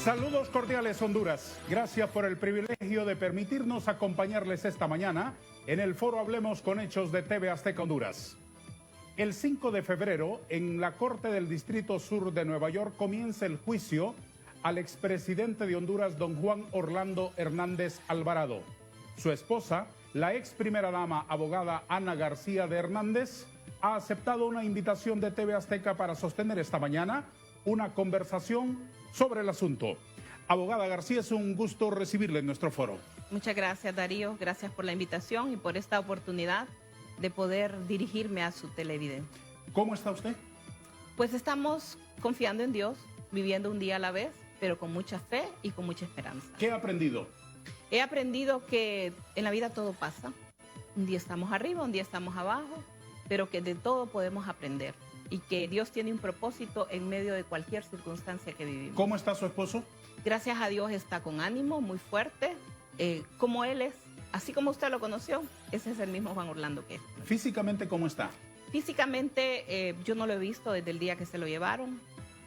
Saludos cordiales, Honduras. Gracias por el privilegio de permitirnos acompañarles esta mañana en el foro Hablemos con Hechos de TV Azteca Honduras. El 5 de febrero, en la Corte del Distrito Sur de Nueva York, comienza el juicio al expresidente de Honduras, don Juan Orlando Hernández Alvarado. Su esposa, la ex primera dama abogada Ana García de Hernández, ha aceptado una invitación de TV Azteca para sostener esta mañana una conversación sobre el asunto. Abogada García, es un gusto recibirle en nuestro foro. Muchas gracias, Darío. Gracias por la invitación y por esta oportunidad de poder dirigirme a su televidente. ¿Cómo está usted? Pues estamos confiando en Dios, viviendo un día a la vez, pero con mucha fe y con mucha esperanza. ¿Qué ha aprendido? He aprendido que en la vida todo pasa. Un día estamos arriba, un día estamos abajo, pero que de todo podemos aprender y que Dios tiene un propósito en medio de cualquier circunstancia que vivimos. ¿Cómo está su esposo? Gracias a Dios está con ánimo, muy fuerte, como él es. Así como usted lo conoció, ese es el mismo Juan Orlando que es. Físicamente, ¿cómo está? Físicamente, yo no lo he visto desde el día que se lo llevaron,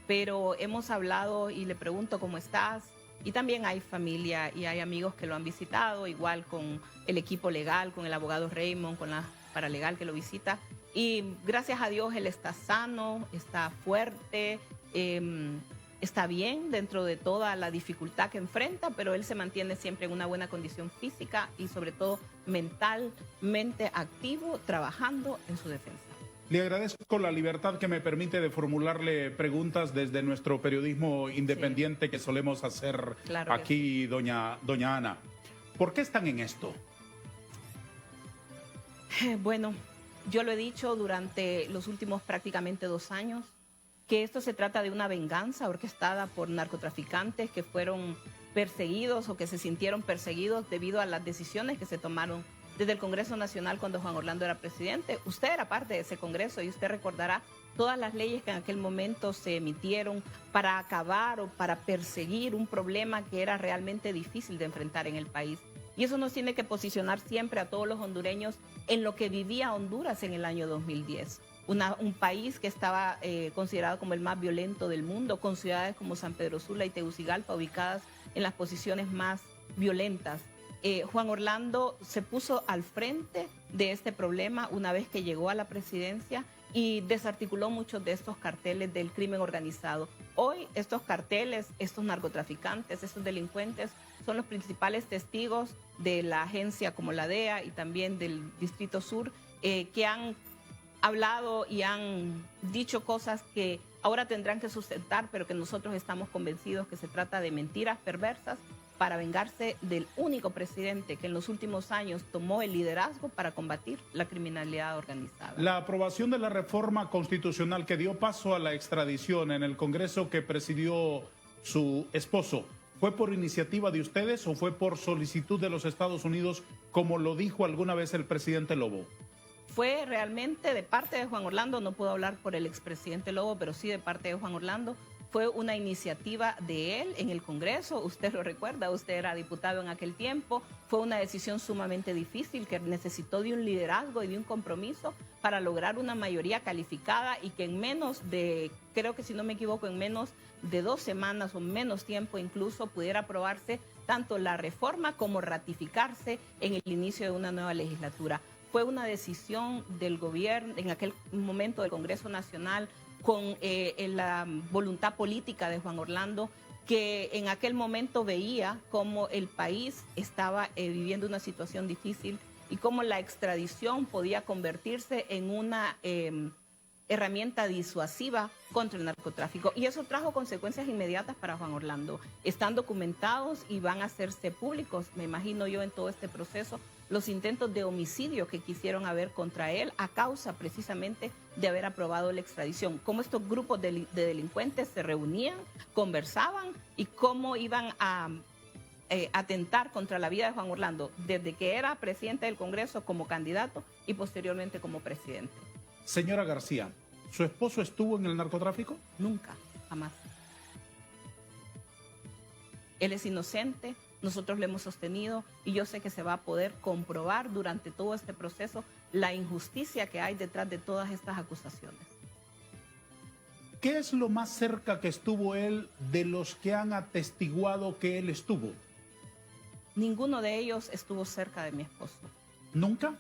pero hemos hablado y le pregunto cómo estás. Y también hay familia y hay amigos que lo han visitado, igual con el equipo legal, con el abogado Raymond, con la paralegal que lo visita. Y gracias a Dios él está sano, está fuerte, está bien dentro de toda la dificultad que enfrenta, pero él se mantiene siempre en una buena condición física y sobre todo mentalmente activo, trabajando en su defensa. Le agradezco la libertad que me permite de formularle preguntas desde nuestro periodismo independiente que solemos hacer aquí, doña Ana. ¿Por qué están en esto? Bueno, yo lo he dicho durante los últimos prácticamente 2 años, que esto se trata de una venganza orquestada por narcotraficantes que fueron perseguidos o que se sintieron perseguidos debido a las decisiones que se tomaron desde el Congreso Nacional cuando Juan Orlando era presidente. Usted era parte de ese Congreso y usted recordará todas las leyes que en aquel momento se emitieron para acabar o para perseguir un problema que era realmente difícil de enfrentar en el país. Y eso nos tiene que posicionar siempre a todos los hondureños en lo que vivía Honduras en el año 2010. Un país que estaba considerado como el más violento del mundo, con ciudades como San Pedro Sula y Tegucigalpa ubicadas en las posiciones más violentas. Juan Orlando se puso al frente de este problema una vez que llegó a la presidencia y desarticuló muchos de estos carteles del crimen organizado. Hoy estos carteles, estos narcotraficantes, estos delincuentes son los principales testigos de la agencia como la DEA y también del Distrito Sur que han hablado y han dicho cosas que ahora tendrán que sustentar, pero que nosotros estamos convencidos que se trata de mentiras perversas para vengarse del único presidente que en los últimos años tomó el liderazgo para combatir la criminalidad organizada. La aprobación de la reforma constitucional que dio paso a la extradición en el Congreso que presidió su esposo, ¿fue por iniciativa de ustedes o fue por solicitud de los Estados Unidos, como lo dijo alguna vez el presidente Lobo? Fue realmente de parte de Juan Orlando, no puedo hablar por el expresidente Lobo, pero sí de parte de Juan Orlando. Fue una iniciativa de él en el Congreso, usted lo recuerda, usted era diputado en aquel tiempo. Fue una decisión sumamente difícil que necesitó de un liderazgo y de un compromiso para lograr una mayoría calificada y que en menos de, creo que si no me equivoco, en menos de 2 semanas o menos tiempo incluso pudiera aprobarse tanto la reforma como ratificarse en el inicio de una nueva legislatura. Fue una decisión del gobierno, en aquel momento del Congreso Nacional, con la voluntad política de Juan Orlando, que en aquel momento veía cómo el país estaba viviendo una situación difícil y cómo la extradición podía convertirse en una herramienta disuasiva contra el narcotráfico. Y eso trajo consecuencias inmediatas para Juan Orlando. Están documentados y van a hacerse públicos, me imagino yo, en todo este proceso, los intentos de homicidio que quisieron haber contra él a causa precisamente de haber aprobado la extradición. Cómo estos grupos de delincuentes se reunían, conversaban y cómo iban a atentar contra la vida de Juan Orlando desde que era presidente del Congreso como candidato y posteriormente como presidente. Señora García, ¿su esposo estuvo en el narcotráfico? Nunca, jamás. Él es inocente, nosotros lo hemos sostenido y yo sé que se va a poder comprobar durante todo este proceso la injusticia que hay detrás de todas estas acusaciones. ¿Qué es lo más cerca que estuvo él de los que han atestiguado que él estuvo? Ninguno de ellos estuvo cerca de mi esposo. ¿Nunca?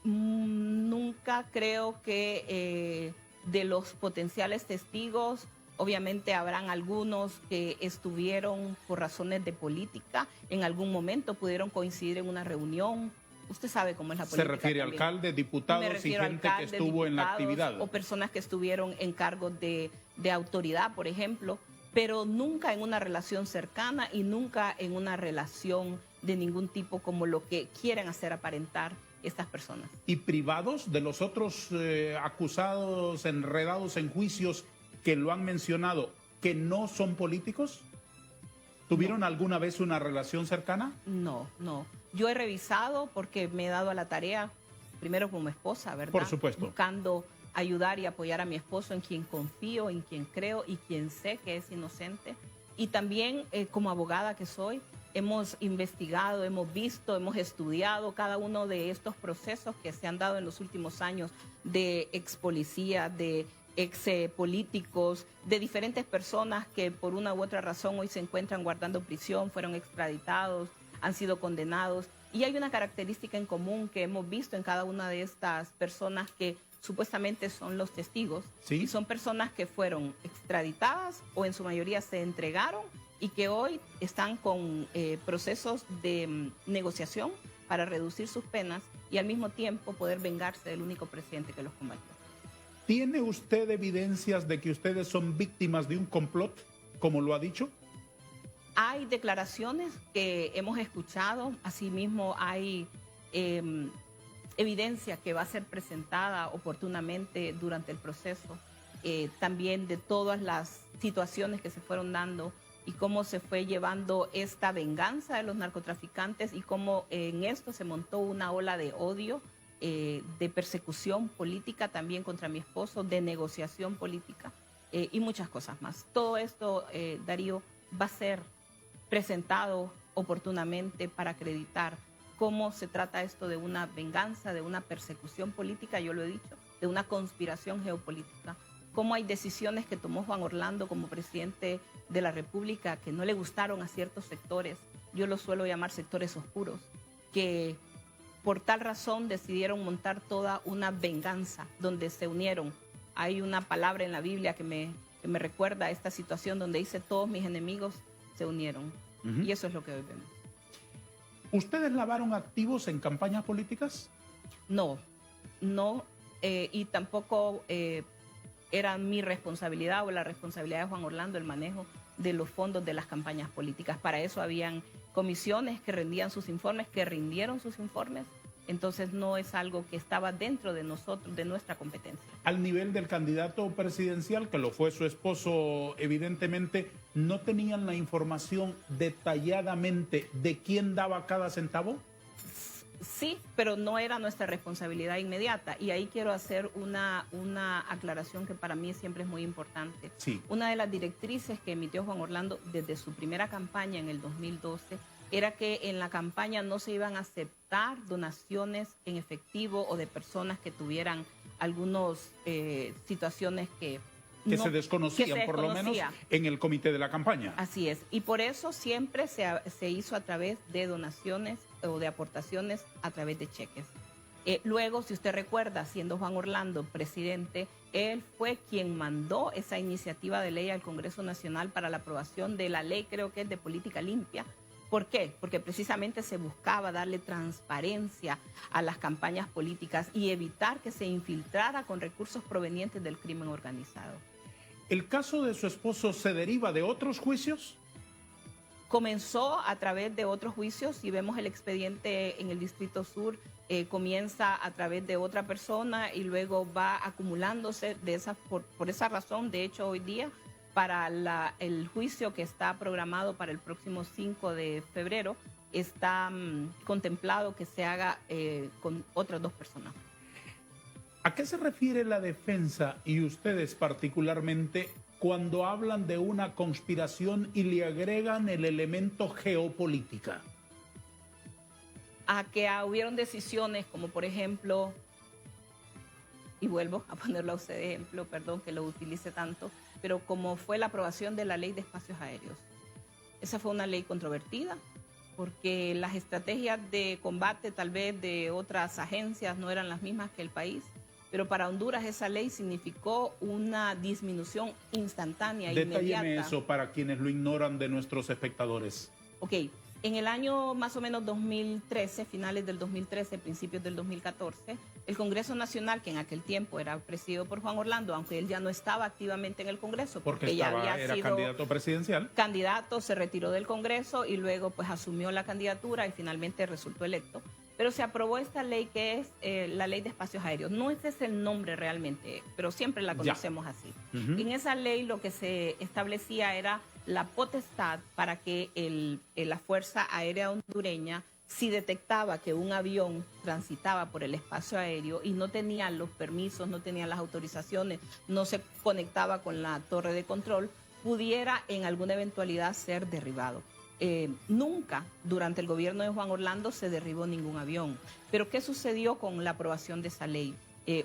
Nunca. Creo que de los potenciales testigos, obviamente habrán algunos que estuvieron por razones de política, en algún momento pudieron coincidir en una reunión. Usted sabe cómo es la política. ¿Se refiere a alcaldes, diputados y gente que estuvo en la actividad? O personas que estuvieron en cargos de autoridad, por ejemplo, pero nunca en una relación cercana y nunca en una relación de ningún tipo como lo que quieren hacer aparentar estas personas. ¿Y privados de los otros acusados, enredados en juicios que lo han mencionado, que no son políticos? ¿Tuvieron alguna vez una relación cercana? No. Yo he revisado porque me he dado a la tarea, primero como esposa, ¿verdad? Por supuesto. Buscando ayudar y apoyar a mi esposo, en quien confío, en quien creo y quien sé que es inocente. Y también como abogada que soy, hemos investigado, hemos visto, hemos estudiado cada uno de estos procesos que se han dado en los últimos años de ex policía, de ex políticos, de diferentes personas que por una u otra razón hoy se encuentran guardando prisión, fueron extraditados, han sido condenados. Y hay una característica en común que hemos visto en cada una de estas personas que supuestamente son los testigos. ¿Sí? Y son personas que fueron extraditadas o en su mayoría se entregaron y que hoy están con procesos de negociación para reducir sus penas y al mismo tiempo poder vengarse del único presidente que los combatió. ¿Tiene usted evidencias de que ustedes son víctimas de un complot, como lo ha dicho? Hay declaraciones que hemos escuchado, asimismo hay evidencia que va a ser presentada oportunamente durante el proceso, también de todas las situaciones que se fueron dando y cómo se fue llevando esta venganza de los narcotraficantes y cómo en esto se montó una ola de odio, de persecución política también contra mi esposo, de negociación política y muchas cosas más. Todo esto, Darío, va a ser presentado oportunamente para acreditar cómo se trata esto de una venganza, de una persecución política, yo lo he dicho, de una conspiración geopolítica. Cómo hay decisiones que tomó Juan Orlando como presidente de la República que no le gustaron a ciertos sectores, yo los suelo llamar sectores oscuros, que por tal razón decidieron montar toda una venganza donde se unieron. Hay una palabra en la Biblia que me recuerda a esta situación donde dice todos mis enemigos se unieron. Y eso es lo que hoy vemos. ¿Ustedes lavaron activos en campañas políticas? No, y tampoco era mi responsabilidad o la responsabilidad de Juan Orlando el manejo de los fondos de las campañas políticas. Para eso habían comisiones que rendían sus informes, que rindieron sus informes. Entonces no es algo que estaba dentro de nosotros, de nuestra competencia. Al nivel del candidato presidencial, que lo fue su esposo, evidentemente, ¿no tenían la información detalladamente de quién daba cada centavo? Sí, pero no era nuestra responsabilidad inmediata. Y ahí quiero hacer una aclaración que para mí siempre es muy importante. Sí. Una de las directrices que emitió Juan Orlando desde su primera campaña en el 2012 era que en la campaña no se iban a aceptar donaciones en efectivo o de personas que tuvieran algunas situaciones que se desconocían, por lo menos, en el comité de la campaña. Así es. Y por eso siempre se hizo a través de donaciones o de aportaciones a través de cheques. Luego, si usted recuerda, siendo Juan Orlando presidente, él fue quien mandó esa iniciativa de ley al Congreso Nacional para la aprobación de la ley, creo que es de política limpia. ¿Por qué? Porque precisamente se buscaba darle transparencia a las campañas políticas y evitar que se infiltrara con recursos provenientes del crimen organizado. ¿El caso de su esposo se deriva de otros juicios? Comenzó a través de otros juicios y vemos el expediente en el Distrito Sur, comienza a través de otra persona y luego va acumulándose por esa razón. De hecho, hoy día, para el juicio que está programado para el próximo 5 de febrero, está contemplado que se haga con otras dos personas. ¿A qué se refiere la defensa y ustedes particularmente cuando hablan de una conspiración y le agregan el elemento geopolítica? A que hubieron decisiones como, por ejemplo, y vuelvo a ponerlo a usted de ejemplo, perdón que lo utilice tanto, pero como fue la aprobación de la Ley de Espacios Aéreos. Esa fue una ley controvertida, porque las estrategias de combate tal vez de otras agencias no eran las mismas que el país, pero para Honduras esa ley significó una disminución instantánea, Detálleme inmediata. eso para quienes lo ignoran de nuestros espectadores. Ok, en el año más o menos 2013, finales del 2013, principios del 2014, el Congreso Nacional, que en aquel tiempo era presidido por Juan Orlando, aunque él ya no estaba activamente en el Congreso, Porque ya había era sido candidato presidencial. Candidato, se retiró del Congreso y luego pues asumió la candidatura y finalmente resultó electo. Pero se aprobó esta ley que es la Ley de Espacios Aéreos. No ese es el nombre realmente, pero siempre la conocemos así. En esa ley lo que se establecía era la potestad para que la Fuerza Aérea Hondureña, si detectaba que un avión transitaba por el espacio aéreo y no tenía los permisos, no tenía las autorizaciones, no se conectaba con la torre de control, pudiera en alguna eventualidad ser derribado. Nunca durante el gobierno de Juan Orlando se derribó ningún avión. Pero ¿qué sucedió con la aprobación de esa ley?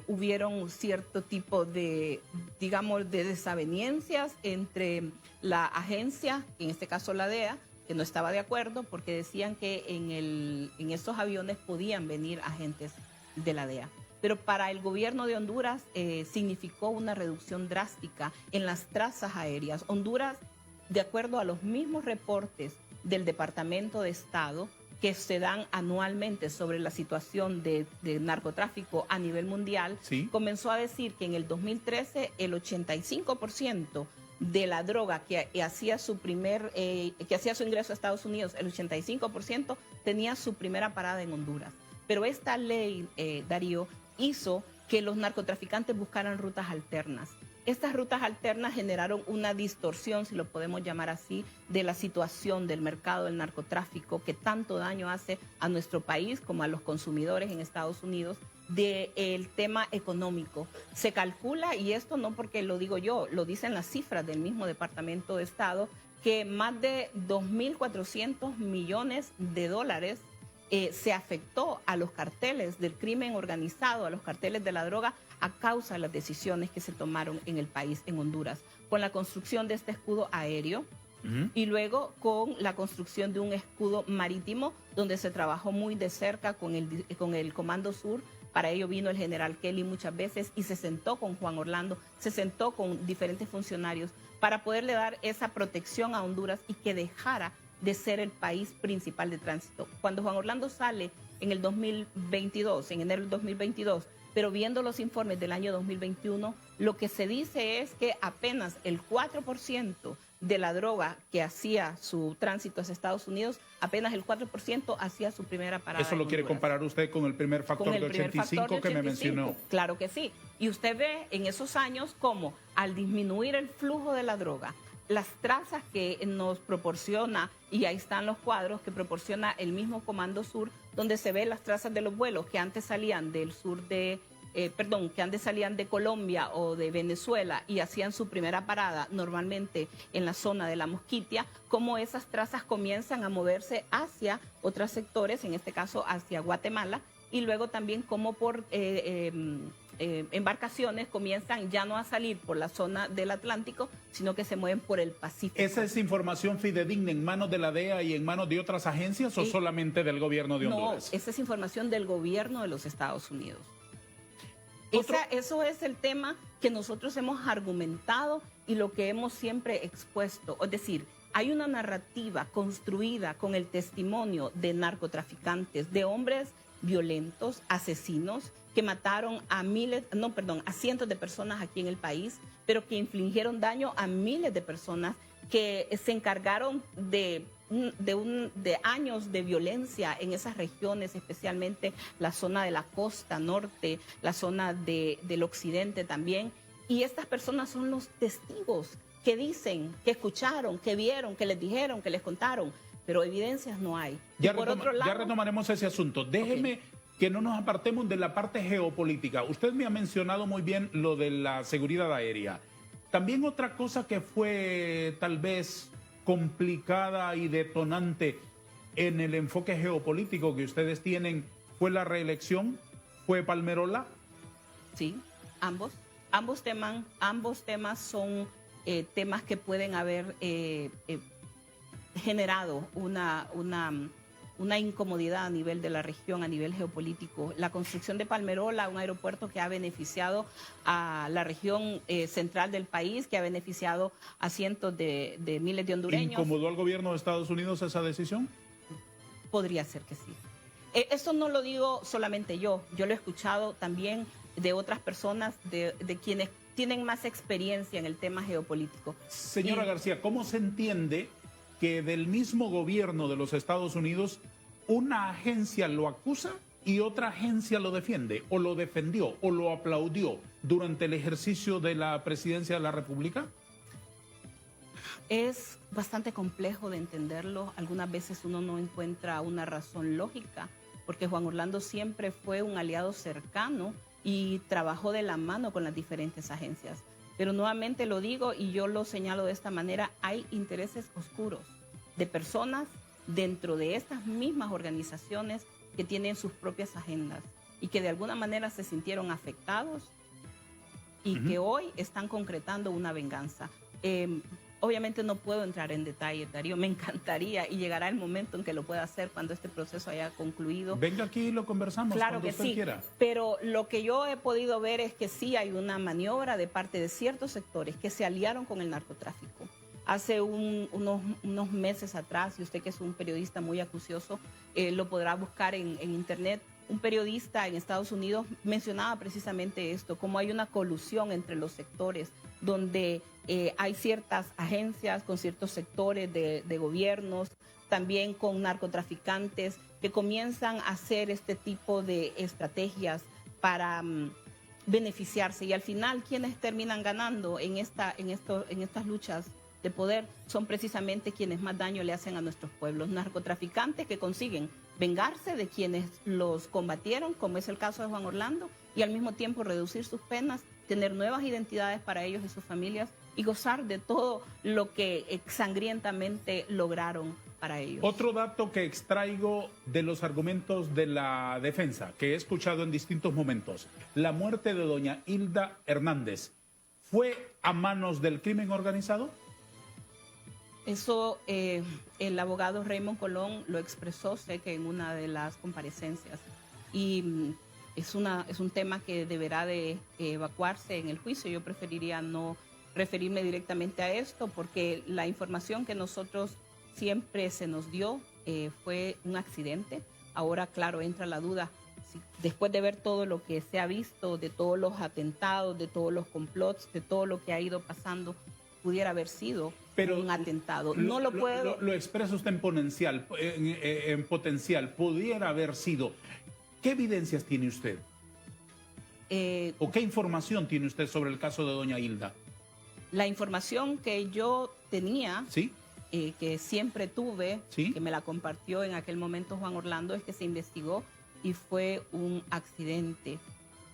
Hubieron cierto tipo de, digamos, de desavenencias entre la agencia, en este caso la DEA, que no estaba de acuerdo porque decían que en esos aviones podían venir agentes de la DEA. Pero para el gobierno de Honduras significó una reducción drástica en las trazas aéreas. Honduras, de acuerdo a los mismos reportes del Departamento de Estado que se dan anualmente sobre la situación de narcotráfico a nivel mundial, comenzó a decir que en el 2013 el 85% de la droga que hacía su ingreso a Estados Unidos, el 85% tenía su primera parada en Honduras. Pero esta ley, Darío, hizo que los narcotraficantes buscaran rutas alternas. Estas rutas alternas generaron una distorsión, si lo podemos llamar así, de la situación del mercado del narcotráfico que tanto daño hace a nuestro país como a los consumidores en Estados Unidos, del tema económico. Se calcula, y esto no porque lo digo yo, lo dicen las cifras del mismo Departamento de Estado, que más de 2.400 millones de dólares se afectó a los carteles del crimen organizado, a los carteles de la droga, a causa de las decisiones que se tomaron en el país, en Honduras, con la construcción de este escudo aéreo y luego con la construcción de un escudo marítimo, donde se trabajó muy de cerca con el Comando Sur. Para ello vino el general Kelly muchas veces y se sentó con Juan Orlando, se sentó con diferentes funcionarios para poderle dar esa protección a Honduras y que dejara de ser el país principal de tránsito. Cuando Juan Orlando sale en el 2022, en enero del 2022, pero viendo los informes del año 2021, lo que se dice es que apenas el 4% de la droga que hacía su tránsito hacia Estados Unidos, apenas el 4% hacía su primera parada. ¿Eso lo quiere comparar usted con el primer factor de 85 que me mencionó? Claro que sí. Y usted ve en esos años cómo al disminuir el flujo de la droga, las trazas que nos proporciona, y ahí están los cuadros que proporciona el mismo Comando Sur, donde se ve las trazas de los vuelos que antes salían del sur que antes salían de Colombia o de Venezuela y hacían su primera parada normalmente en la zona de La Mosquitia, cómo esas trazas comienzan a moverse hacia otros sectores, en este caso hacia Guatemala, y luego también como por embarcaciones comienzan ya no a salir por la zona del Atlántico, sino que se mueven por el Pacífico. ¿Esa es información fidedigna en manos de la DEA y en manos de otras agencias o solamente del gobierno de Honduras? No, esa es información del gobierno de los Estados Unidos. Eso es el tema que nosotros hemos argumentado y lo que hemos siempre expuesto. Es decir, hay una narrativa construida con el testimonio de narcotraficantes, de hombres violentos, asesinos, que mataron a cientos de personas aquí en el país, pero que infligieron daño a miles de personas, que se encargaron de años de violencia en esas regiones, especialmente la zona de la costa norte, la zona del occidente también. Y estas personas son los testigos que dicen, que escucharon, que vieron, que les dijeron, que les contaron, pero evidencias no hay. Ya retomaremos ese asunto. Déjeme que no nos apartemos de la parte geopolítica. Usted me ha mencionado muy bien lo de la seguridad aérea. También otra cosa que fue tal vez complicada y detonante en el enfoque geopolítico que ustedes tienen fue la reelección, fue Palmerola. Sí. Ambos temas son temas que pueden haber generado una incomodidad a nivel de la región, a nivel geopolítico. La construcción de Palmerola, un aeropuerto que ha beneficiado a la región central del país, que ha beneficiado a cientos de miles de hondureños. ¿Incomodó al gobierno de Estados Unidos esa decisión? Podría ser que sí. Esto no lo digo solamente yo lo he escuchado también de otras personas, de quienes tienen más experiencia en el tema geopolítico. Señora García, ¿cómo se entiende que del mismo gobierno de los Estados Unidos una agencia lo acusa y otra agencia lo defiende, o lo defendió, o lo aplaudió durante el ejercicio de la presidencia de la República? Es bastante complejo de entenderlo. Algunas veces uno no encuentra una razón lógica, porque Juan Orlando siempre fue un aliado cercano y trabajó de la mano con las diferentes agencias. Pero nuevamente lo digo y yo lo señalo de esta manera, hay intereses oscuros de personas dentro de estas mismas organizaciones que tienen sus propias agendas y que de alguna manera se sintieron afectados y que hoy están concretando una venganza. Obviamente no puedo entrar en detalle, Darío, me encantaría y llegará el momento en que lo pueda hacer cuando este proceso haya concluido. Venga aquí y lo conversamos. Claro que sí, quiera. Pero lo que yo he podido ver es que sí hay una parte de ciertos sectores que se aliaron con el narcotráfico. Hace unos meses atrás, y usted que es un periodista muy acucioso, lo podrá buscar en internet, un periodista en Estados Unidos mencionaba precisamente esto, cómo hay una colusión entre los sectores, donde hay ciertas agencias con ciertos sectores de gobiernos, también con narcotraficantes, que comienzan a hacer este tipo de estrategias para beneficiarse. Y al final, ¿quiénes terminan ganando en estas luchas de poder? Son precisamente quienes más daño le hacen a nuestros pueblos. Narcotraficantes que consiguen vengarse de quienes los combatieron, como es el caso de Juan Orlando, y al mismo tiempo reducir sus penas, tener nuevas identidades para ellos y sus familias y gozar de todo lo que sangrientamente lograron para ellos. Otro dato que extraigo de los argumentos de la defensa, que he escuchado en distintos momentos: la muerte de doña Hilda Hernández, ¿fue a manos del crimen organizado? Eso el abogado Raymond Colón lo expresó, sé que en una de las comparecencias, y es un tema que deberá de evacuarse en el juicio. Yo preferiría no referirme directamente a esto, porque la información que nosotros siempre se nos dio fue un accidente. Ahora, claro, entra la duda, después de ver todo lo que se ha visto, de todos los atentados, de todos los complots, de todo lo que ha ido pasando, pudiera haber sido un atentado. No lo puedo... Lo expresa usted en potencial, pudiera haber sido. ¿Qué evidencias tiene usted? ¿O qué información tiene usted sobre el caso de doña Hilda? La información que yo tenía, ¿sí? Que siempre tuve, ¿sí? que me la compartió en aquel momento Juan Orlando, es que se investigó y fue un accidente.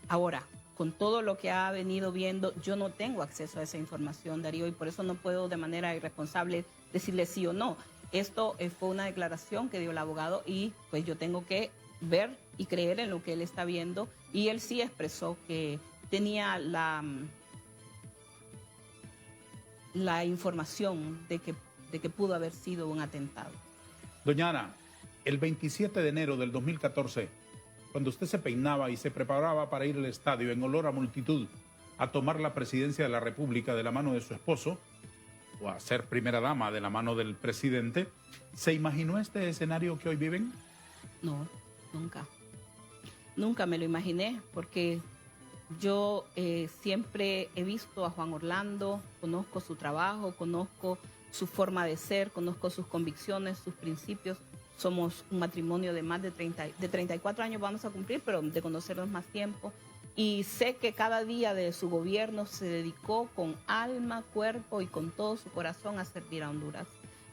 Ahora, con todo lo que ha venido viendo, yo no tengo acceso a esa información, Darío, y por eso no puedo de manera irresponsable decirle sí o no. Esto fue una declaración que dio el abogado y pues yo tengo que ver y creer en lo que él está viendo, y él sí expresó que tenía la información de que pudo haber sido un atentado. Doña Ana, el 27 de enero del 2014, cuando usted se peinaba y se preparaba para ir al estadio en olor a multitud a tomar la presidencia de la República de la mano de su esposo, o a ser primera dama de la mano del presidente, ¿se imaginó este escenario que hoy viven? No, nunca. Nunca me lo imaginé, porque yo siempre he visto a Juan Orlando, conozco su trabajo, conozco su forma de ser, conozco sus convicciones, sus principios. Somos un matrimonio de más de 34 años vamos a cumplir, pero de conocernos más tiempo. Y sé que cada día de su gobierno se dedicó con alma, cuerpo y con todo su corazón a servir a Honduras.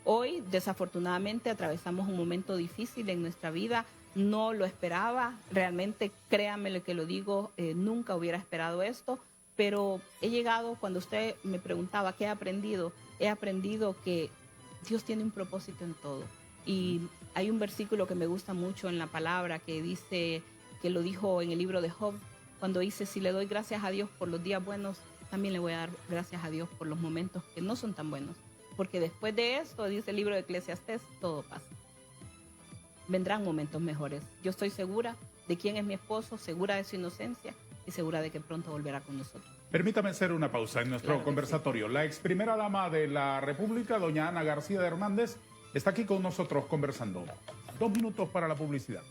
Hoy, desafortunadamente, atravesamos un momento difícil en nuestra vida. No lo esperaba, realmente, créanme lo que lo digo, nunca hubiera esperado esto, pero he llegado, cuando usted me preguntaba qué he aprendido que Dios tiene un propósito en todo. Y hay un versículo que me gusta mucho en la palabra que dice, que lo dijo en el libro de Job, cuando dice, si le doy gracias a Dios por los días buenos, también le voy a dar gracias a Dios por los momentos que no son tan buenos. Porque después de esto, dice el libro de Eclesiastés, todo pasa. Vendrán momentos mejores. Yo estoy segura de quién es mi esposo, segura de su inocencia y segura de que pronto volverá con nosotros. Permítame hacer una pausa en nuestro conversatorio. Sí. La ex primera dama de la República, doña Ana García de Hernández, está aquí con nosotros conversando. 2 minutos para la publicidad.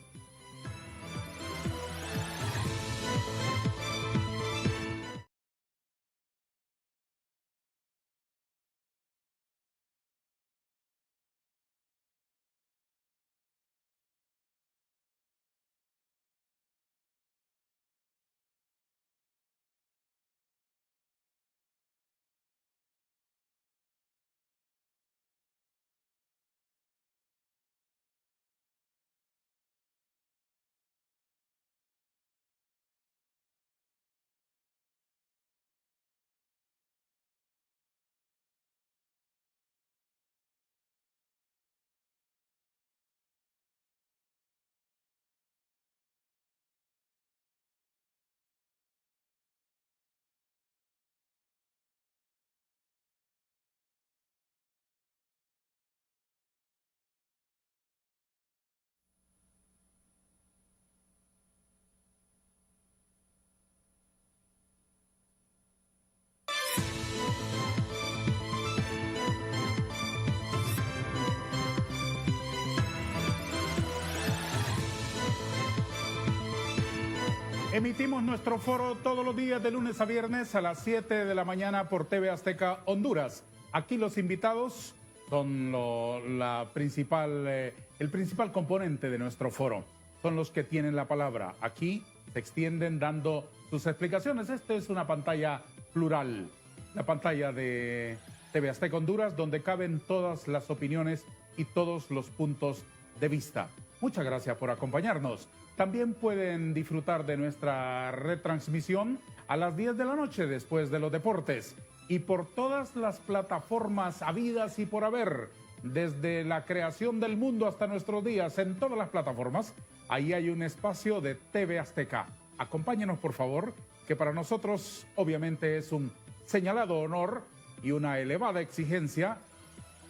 Emitimos nuestro foro todos los días de lunes a viernes a las 7 de la mañana por TV Azteca Honduras. Aquí los invitados son el principal componente de nuestro foro. Son los que tienen la palabra. Aquí se extienden dando sus explicaciones. Esta es una pantalla plural, la pantalla de TV Azteca Honduras, donde caben todas las opiniones y todos los puntos de vista. Muchas gracias por acompañarnos. También pueden disfrutar de nuestra retransmisión a las 10 de la noche después de los deportes y por todas las plataformas habidas y por haber, desde la creación del mundo hasta nuestros días, en todas las plataformas. Ahí hay un espacio de TV Azteca. Acompáñenos, por favor, que para nosotros obviamente es un señalado honor y una elevada exigencia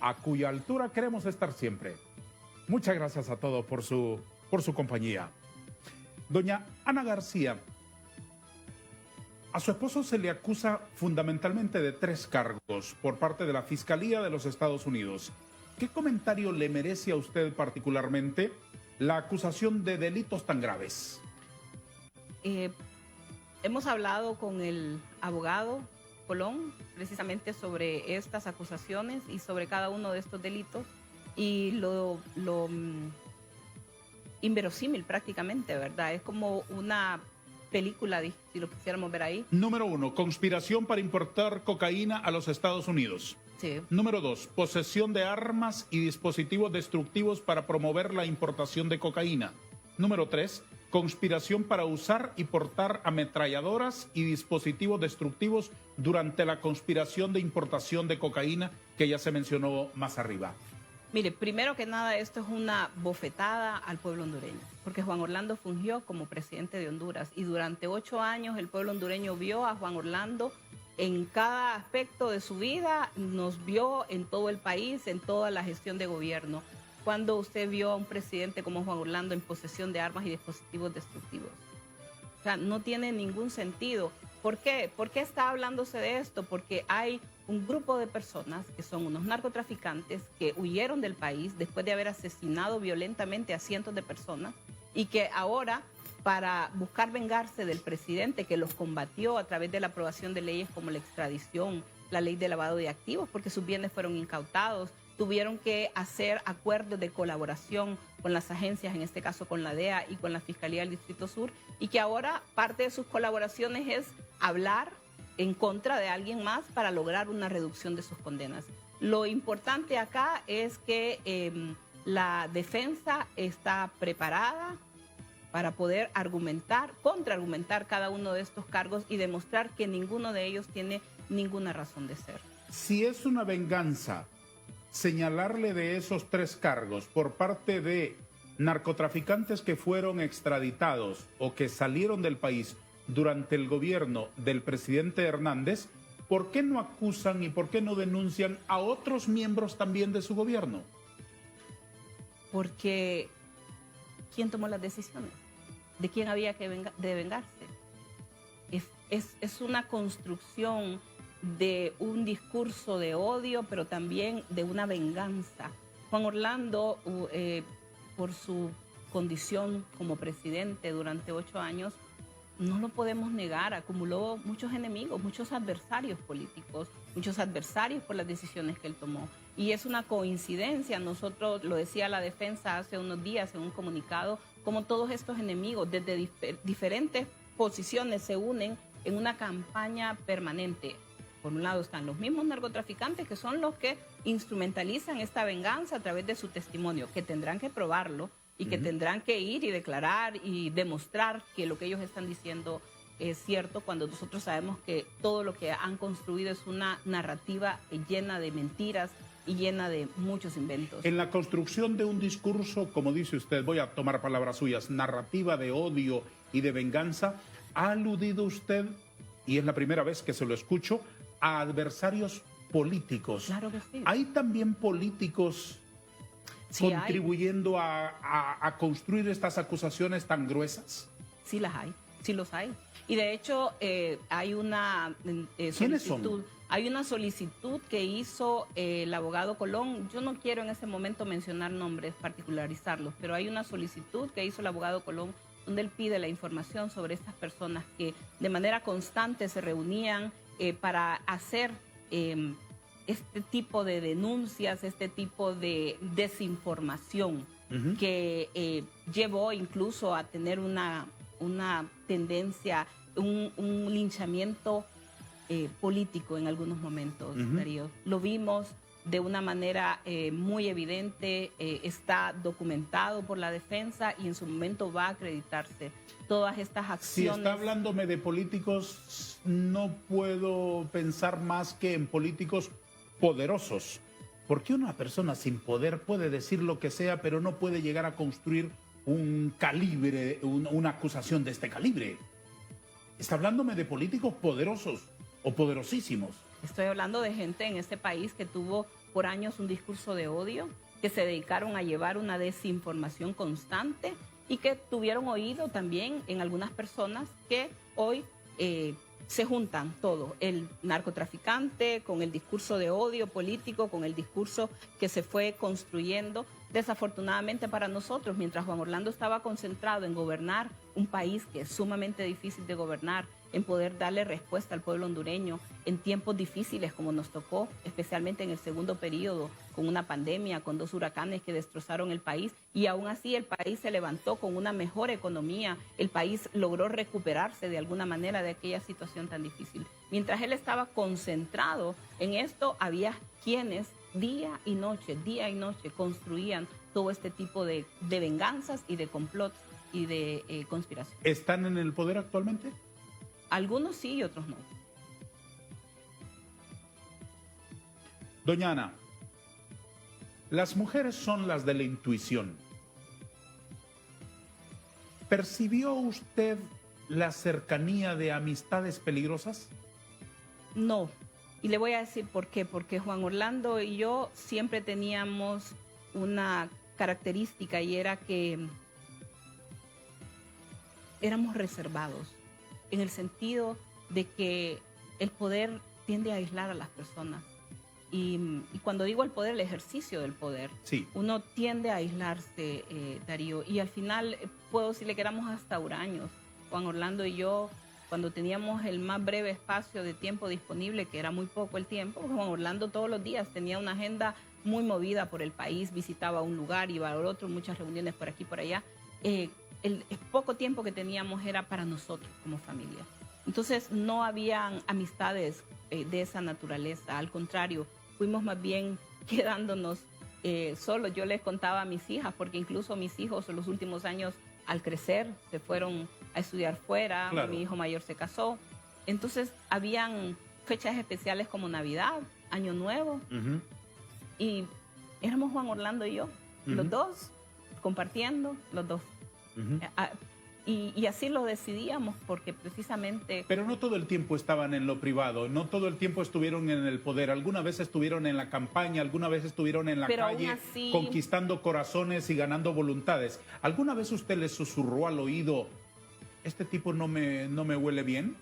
a cuya altura queremos estar siempre. Muchas gracias a todos por su compañía. Doña Ana García, a su esposo se le acusa fundamentalmente de 3 cargos por parte de la Fiscalía de los Estados Unidos. ¿Qué comentario le merece a usted particularmente la acusación de delitos tan graves? Hemos hablado con el abogado Colón precisamente sobre estas acusaciones y sobre cada uno de estos delitos y lo inverosímil prácticamente, ¿verdad? Es como una película, si lo quisiéramos ver ahí. Número 1, conspiración para importar cocaína a los Estados Unidos. Sí. Número 2, posesión de armas y dispositivos destructivos para promover la importación de cocaína. Número 3, conspiración para usar y portar ametralladoras y dispositivos destructivos durante la conspiración de importación de cocaína que ya se mencionó más arriba. Mire, primero que nada, esto es una bofetada al pueblo hondureño, porque Juan Orlando fungió como presidente de Honduras y durante 8 años el pueblo hondureño vio a Juan Orlando en cada aspecto de su vida, nos vio en todo el país, en toda la gestión de gobierno. Cuando usted vio a un presidente como Juan Orlando en posesión de armas y dispositivos destructivos. O sea, no tiene ningún sentido. ¿Por qué? ¿Por qué está hablándose de esto? Porque hay un grupo de personas que son unos narcotraficantes que huyeron del país después de haber asesinado violentamente a cientos de personas y que ahora, para buscar vengarse del presidente que los combatió a través de la aprobación de leyes como la extradición, la ley de lavado de activos, porque sus bienes fueron incautados, tuvieron que hacer acuerdos de colaboración con las agencias, en este caso con la DEA y con la Fiscalía del Distrito Sur, y que ahora parte de sus colaboraciones es hablar en contra de alguien más para lograr una reducción de sus condenas. Lo importante acá es que la defensa está preparada para poder contraargumentar cada uno de estos cargos y demostrar que ninguno de ellos tiene ninguna razón de ser. Si es una venganza señalarle de esos 3 cargos por parte de narcotraficantes que fueron extraditados o que salieron del país, durante el gobierno del presidente Hernández, ¿por qué no acusan y por qué no denuncian a otros miembros también de su gobierno? Porque ¿quién tomó las decisiones? ¿De quién había que de vengarse? Es una construcción de un discurso de odio, pero también de una venganza. Juan Orlando, por su condición como presidente durante 8 años, no lo podemos negar, acumuló muchos enemigos, muchos adversarios políticos, muchos adversarios por las decisiones que él tomó. Y es una coincidencia, nosotros lo decía la defensa hace unos días en un comunicado, como todos estos enemigos desde diferentes posiciones se unen en una campaña permanente. Por un lado están los mismos narcotraficantes que son los que instrumentalizan esta venganza a través de su testimonio, que tendrán que probarlo y que tendrán que ir y declarar y demostrar que lo que ellos están diciendo es cierto, cuando nosotros sabemos que todo lo que han construido es una narrativa llena de mentiras y llena de muchos inventos. En la construcción de un discurso, como dice usted, voy a tomar palabras suyas, narrativa de odio y de venganza, ¿ha aludido usted, y es la primera vez que se lo escucho, a adversarios políticos? Claro que sí. ¿Hay también políticos contribuyendo a construir estas acusaciones tan gruesas? Sí las hay, sí los hay. Y de hecho hay una ¿Quiénes son? Hay una solicitud que hizo el abogado Colón. Yo no quiero en ese momento mencionar nombres, particularizarlos, pero hay una solicitud que hizo el abogado Colón donde él pide la información sobre estas personas que de manera constante se reunían para hacer este tipo de denuncias, este tipo de desinformación que llevó incluso a tener una tendencia, un linchamiento político en algunos momentos, Darío. Lo vimos de una manera muy evidente, está documentado por la defensa y en su momento va a acreditarse todas estas acciones. Si está hablándome de políticos, no puedo pensar más que en políticos poderosos. ¿Por qué una persona sin poder puede decir lo que sea, pero no puede llegar a construir un calibre, una acusación de este calibre? Está hablándome de políticos poderosos o poderosísimos. Estoy hablando de gente en este país que tuvo por años un discurso de odio, que se dedicaron a llevar una desinformación constante y que tuvieron oído también en algunas personas que hoy se juntan todo, el narcotraficante con el discurso de odio político, con el discurso que se fue construyendo. Desafortunadamente para nosotros, mientras Juan Orlando estaba concentrado en gobernar un país que es sumamente difícil de gobernar, en poder darle respuesta al pueblo hondureño en tiempos difíciles como nos tocó, especialmente en el segundo periodo, con una pandemia, con 2 huracanes que destrozaron el país, y aún así el país se levantó con una mejor economía, el país logró recuperarse de alguna manera de aquella situación tan difícil. Mientras él estaba concentrado en esto, había quienes día y noche construían todo este tipo de venganzas y de complots y de conspiración. ¿Están en el poder actualmente? Algunos sí y otros no. Doña Ana, las mujeres son las de la intuición. ¿Percibió usted la cercanía de amistades peligrosas? No, y le voy a decir por qué. Porque Juan Orlando y yo siempre teníamos una característica y era que éramos reservados, en el sentido de que el poder tiende a aislar a las personas. Y cuando digo el poder, el ejercicio del poder, sí, uno tiende a aislarse, Darío. Y al final, puedo decirle que éramos hasta huraños. Juan Orlando y yo, cuando teníamos el más breve espacio de tiempo disponible, que era muy poco el tiempo, Juan Orlando todos los días tenía una agenda muy movida por el país, visitaba un lugar, iba al otro, muchas reuniones por aquí y por allá. El poco tiempo que teníamos era para nosotros como familia. Entonces no habían amistades de esa naturaleza, al contrario, fuimos más bien quedándonos solos. Yo les contaba a mis hijas, porque incluso mis hijos en los últimos años al crecer se fueron a estudiar fuera, claro. Mi hijo mayor se casó, entonces habían fechas especiales como Navidad, Año Nuevo, y éramos Juan Orlando y yo, los dos compartiendo, los dos. Y así lo decidíamos porque precisamente... Pero no todo el tiempo estaban en lo privado, no todo el tiempo estuvieron en el poder. Alguna vez estuvieron en la campaña, alguna vez estuvieron en la calle así... conquistando corazones y ganando voluntades. ¿Alguna vez usted le susurró al oído, este tipo no me huele bien?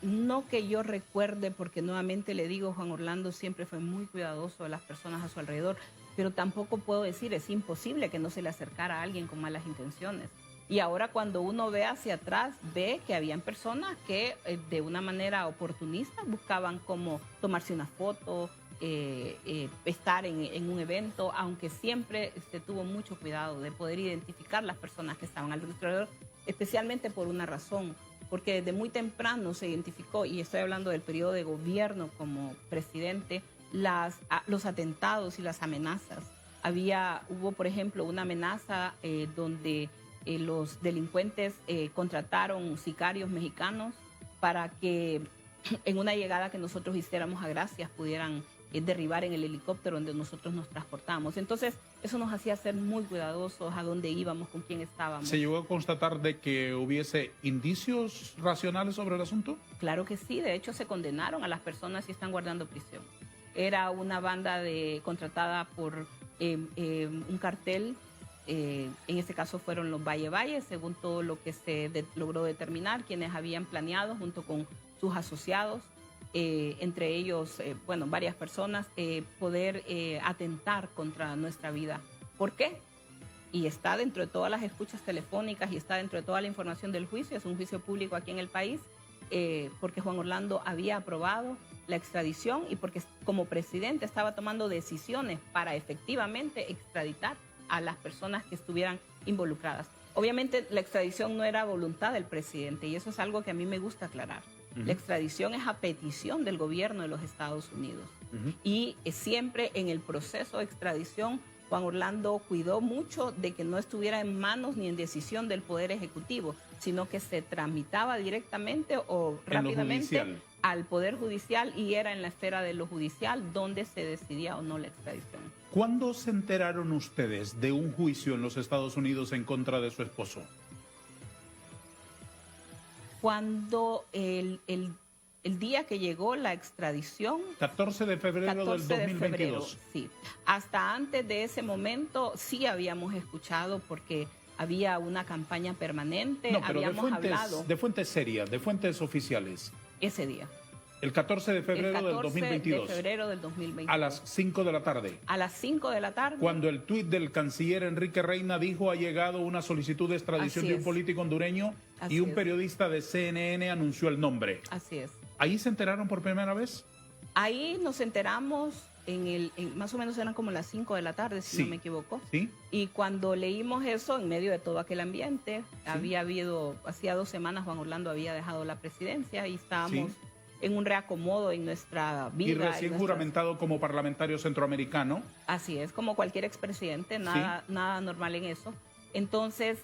No que yo recuerde, porque nuevamente le digo, Juan Orlando siempre fue muy cuidadoso de las personas a su alrededor, pero tampoco puedo decir, es imposible que no se le acercara a alguien con malas intenciones. Y ahora cuando uno ve hacia atrás, ve que habían personas que de una manera oportunista buscaban como tomarse una foto, estar en un evento, aunque siempre se tuvo mucho cuidado de poder identificar las personas que estaban alrededor, especialmente por una razón, porque desde muy temprano se identificó, y estoy hablando del periodo de gobierno como presidente, los atentados y las amenazas. Hubo, por ejemplo, una amenaza donde los delincuentes contrataron sicarios mexicanos para que en una llegada que nosotros hiciéramos a Gracias pudieran derribar en el helicóptero donde nosotros nos transportamos. Entonces, eso nos hacía ser muy cuidadosos a dónde íbamos, con quién estábamos. ¿Se llegó a constatar de que hubiese indicios racionales sobre el asunto? Claro que sí, de hecho se condenaron a las personas y están guardando prisión. Era una banda contratada por un cartel, en este caso fueron los Valle, según todo lo que se logró determinar, quienes habían planeado junto con sus asociados, entre ellos, varias personas, poder atentar contra nuestra vida. ¿Por qué? Y está dentro de todas las escuchas telefónicas y está dentro de toda la información del juicio, es un juicio público aquí en el país, porque Juan Orlando había aprobado la extradición y porque como presidente estaba tomando decisiones para efectivamente extraditar a las personas que estuvieran involucradas. Obviamente la extradición no era voluntad del presidente y eso es algo que a mí me gusta aclarar. La extradición es a petición del gobierno de los Estados Unidos. Y siempre en el proceso de extradición, Juan Orlando cuidó mucho de que no estuviera en manos ni en decisión del Poder Ejecutivo, sino que se tramitaba directamente o rápidamente al Poder Judicial y era en la esfera de lo judicial donde se decidía o no la extradición. ¿Cuándo se enteraron ustedes de un juicio en los Estados Unidos en contra de su esposo? Cuando el día que llegó la extradición... 14 de febrero del 2022. Sí. Hasta antes de ese momento sí habíamos escuchado porque había una campaña permanente. No, pero habíamos hablado de fuentes serias, de fuentes oficiales. Ese día. El 14 de febrero del 2022. De febrero del 2022. A las 5 de la tarde. A las 5 de la tarde. Cuando el tuit del canciller Enrique Reina dijo ha llegado una solicitud de extradición de un político hondureño y un periodista de CNN anunció el nombre. Así es. ¿Ahí se enteraron por primera vez? Ahí nos enteramos más o menos eran como las 5 de la tarde, si no me equivoco. Sí. Y cuando leímos eso, en medio de todo aquel ambiente, hacía 2 semanas Juan Orlando había dejado la presidencia y estábamos en un reacomodo en nuestra vida. Y recién juramentado como parlamentario centroamericano. Así es, como cualquier expresidente, nada normal en eso. Entonces,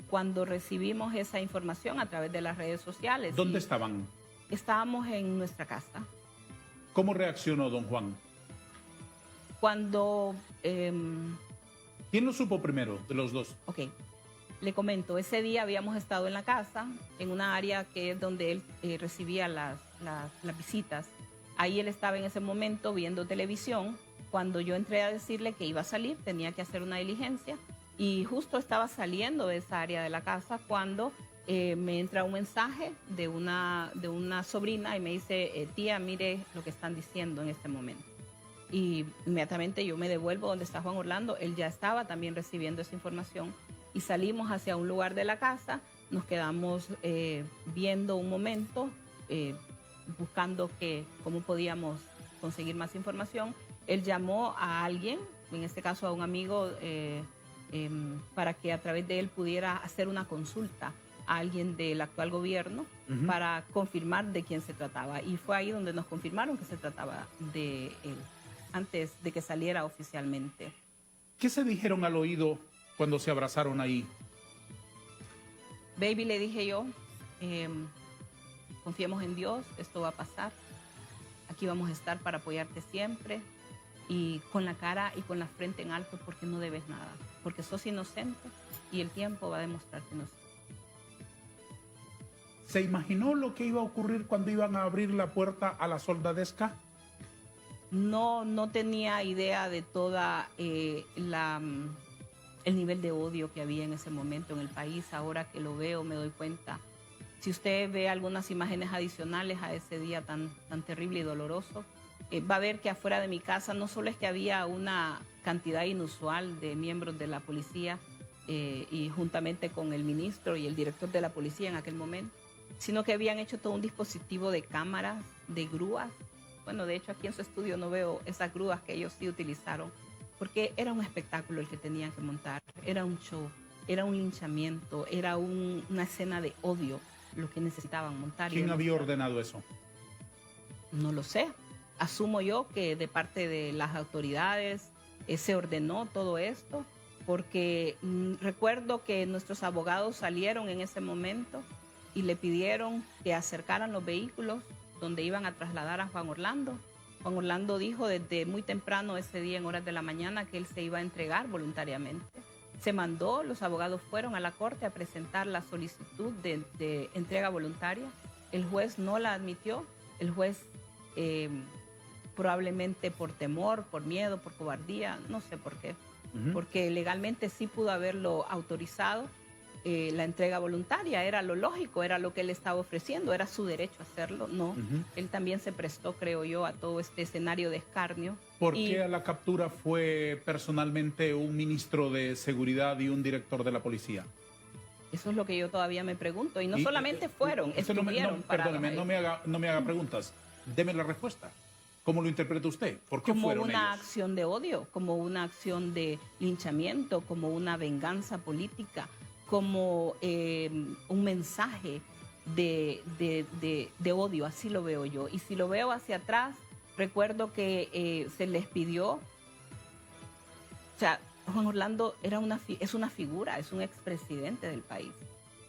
cuando recibimos esa información a través de las redes sociales... ¿Dónde estaban? Estábamos en nuestra casa. ¿Cómo reaccionó don Juan? Cuando... ¿Quién lo supo primero de los dos? Ok. Le comento, ese día habíamos estado en la casa, en una área que es donde él recibía las visitas. Ahí él estaba en ese momento viendo televisión. Cuando yo entré a decirle que iba a salir, tenía que hacer una diligencia. Y justo estaba saliendo de esa área de la casa cuando me entra un mensaje de una sobrina y me dice, tía, mire lo que están diciendo en este momento. Y inmediatamente yo me devuelvo donde está Juan Orlando. Él ya estaba también recibiendo esa información. Y salimos hacia un lugar de la casa, nos quedamos viendo un momento, buscando cómo podíamos conseguir más información. Él llamó a alguien, en este caso a un amigo, para que a través de él pudiera hacer una consulta a alguien del actual gobierno para confirmar de quién se trataba. Y fue ahí donde nos confirmaron que se trataba de él, antes de que saliera oficialmente. ¿Qué se dijeron al oído cuando se abrazaron ahí? Baby, le dije yo, confiemos en Dios, esto va a pasar. Aquí vamos a estar para apoyarte siempre y con la cara y con la frente en alto porque no debes nada. porque sos inocente y el tiempo va a demostrar que no sos. ¿Se imaginó lo que iba a ocurrir cuando iban a abrir la puerta a la soldadesca? No tenía idea de toda el nivel de odio que había en ese momento en el país. Ahora que lo veo me doy cuenta. Si usted ve algunas imágenes adicionales a ese día tan terrible y doloroso, va a ver que afuera de mi casa no solo es que había una cantidad inusual de miembros de la policía y juntamente con el ministro y el director de la policía en aquel momento, sino que habían hecho todo un dispositivo de cámaras, de grúas. Bueno, de hecho aquí en su estudio no veo esas grúas que ellos sí utilizaron, porque era un espectáculo el que tenían que montar, era un show, era un linchamiento, era una escena de odio lo que necesitaban montar. ¿Quién había ordenado eso? No lo sé. Asumo yo que de parte de las autoridades se ordenó todo esto, porque recuerdo que nuestros abogados salieron en ese momento y le pidieron que acercaran los vehículos donde iban a trasladar a Juan Orlando. Juan Orlando dijo desde muy temprano ese día, en horas de la mañana, que él se iba a entregar voluntariamente. Se mandó, los abogados fueron a la corte a presentar la solicitud de entrega voluntaria. El juez no la admitió. El juez, probablemente por temor, por miedo, por cobardía, no sé por qué, porque legalmente sí pudo haberlo autorizado. La entrega voluntaria era lo lógico, era lo que él estaba ofreciendo, era su derecho a hacerlo. No, él también se prestó, creo yo, a todo este escenario de escarnio. ¿Por qué a la captura fue personalmente un ministro de seguridad y un director de la policía? Eso es lo que yo todavía me pregunto. Y no solamente fueron, estuvieron perdóneme, no me haga preguntas. Deme la respuesta. ¿Cómo lo interpreta usted? ¿Por qué fueron ellos? Como una acción de odio, como una acción de linchamiento, como una venganza política, como un mensaje de odio, así lo veo yo. Y si lo veo hacia atrás, recuerdo que se les pidió, o sea, Juan Orlando es una figura, es un expresidente del país.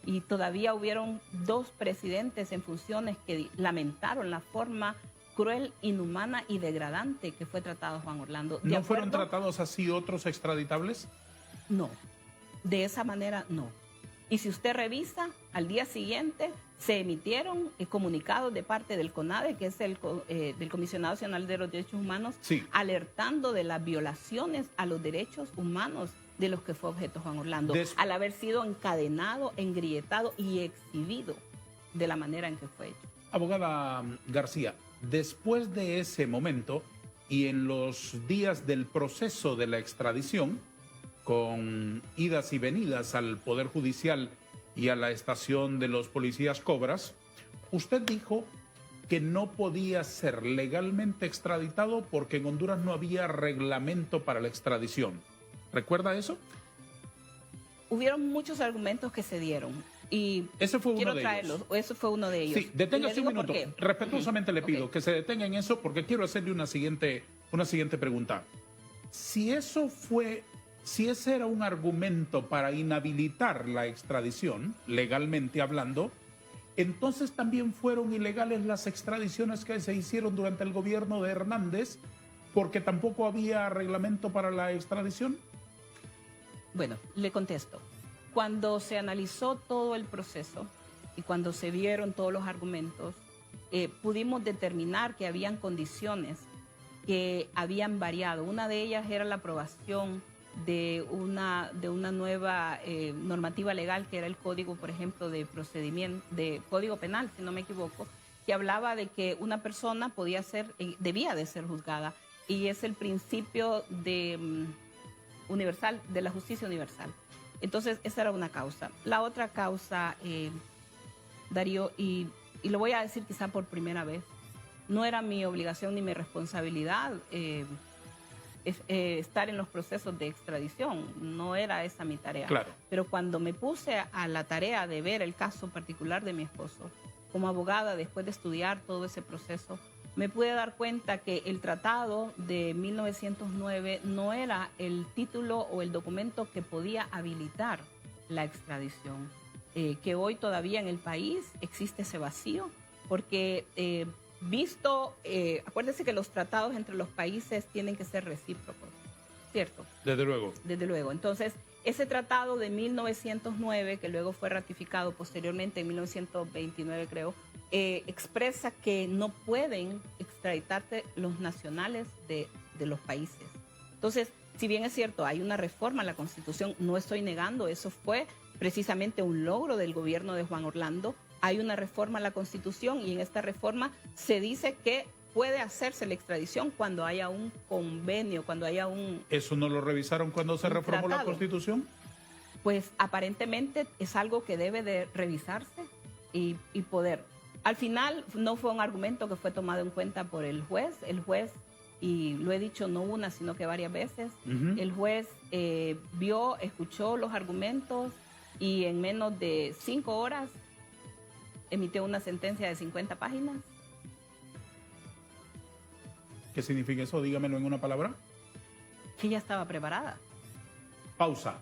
Y todavía hubieron 2 presidentes en funciones que lamentaron la forma cruel, inhumana y degradante que fue tratado Juan Orlando. ¿No fueron tratados así otros extraditables? No. De esa manera, no. Y si usted revisa, al día siguiente se emitieron comunicados de parte del CONADE, que es del Comisionado Nacional de los Derechos Humanos, sí, alertando de las violaciones a los derechos humanos de los que fue objeto Juan Orlando, al haber sido encadenado, engrietado y exhibido de la manera en que fue hecho. Abogada García, después de ese momento y en los días del proceso de la extradición, con idas y venidas al Poder Judicial y a la estación de los policías Cobras, usted dijo que no podía ser legalmente extraditado porque en Honduras no había reglamento para la extradición. ¿Recuerda eso? Hubieron muchos argumentos que se dieron y ese fue quiero uno de traerlos. Ellos. Eso fue uno de ellos. Sí, deténgase un minuto. Respetuosamente le pido que se detenga en eso porque quiero hacerle una siguiente pregunta. Si ese era un argumento para inhabilitar la extradición, legalmente hablando, entonces también fueron ilegales las extradiciones que se hicieron durante el gobierno de Hernández, porque tampoco había reglamento para la extradición. Bueno, le contesto. Cuando se analizó todo el proceso y cuando se vieron todos los argumentos, pudimos determinar que habían condiciones que habían variado. Una de ellas era la aprobación de una nueva normativa legal, que era el código, por ejemplo, de procedimiento, de código penal, si no me equivoco, que hablaba de que una persona debía de ser juzgada, y es el principio universal, de la justicia universal. Entonces, esa era una causa. La otra causa, Darío, y lo voy a decir quizá por primera vez, no era mi obligación ni mi responsabilidad estar en los procesos de extradición, no era esa mi tarea. Claro. Pero cuando me puse a la tarea de ver el caso particular de mi esposo, como abogada, después de estudiar todo ese proceso, me pude dar cuenta que el tratado de 1909 no era el título o el documento que podía habilitar la extradición, que hoy todavía en el país existe ese vacío, porque acuérdese que los tratados entre los países tienen que ser recíprocos, ¿cierto? Desde luego. Desde luego. Entonces, Ese tratado de 1909, que luego fue ratificado posteriormente en 1929, creo, expresa que no pueden extraditarse los nacionales de los países. Entonces, si bien es cierto, hay una reforma a la Constitución, no estoy negando, eso fue precisamente un logro del gobierno de Juan Orlando. Hay una reforma a la Constitución y en esta reforma se dice que puede hacerse la extradición cuando haya un convenio, cuando haya un... ¿Eso no lo revisaron cuando se reformó la Constitución? Pues aparentemente es algo que debe de revisarse y poder. Al final no fue un argumento que fue tomado en cuenta por el juez. El juez, y lo he dicho no una, sino que varias veces, el juez vio, escuchó los argumentos y en menos de 5 horas emitió una sentencia de 50 páginas. ¿Qué significa eso? Dígamelo en una palabra. Que ya estaba preparada. Pausa.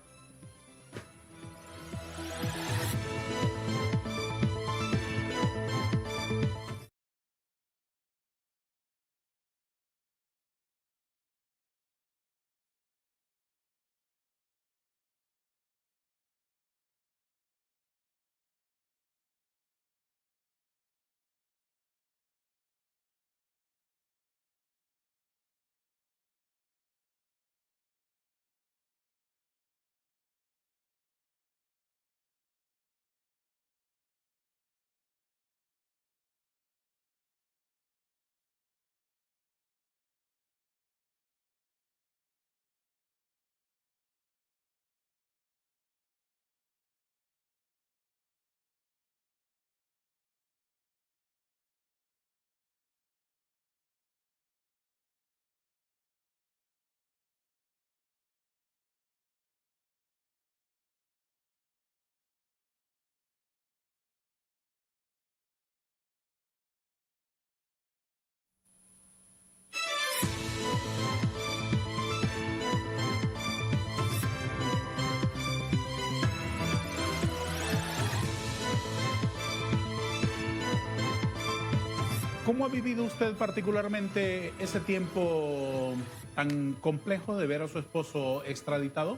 ¿Cómo ha vivido usted particularmente ese tiempo tan complejo de ver a su esposo extraditado?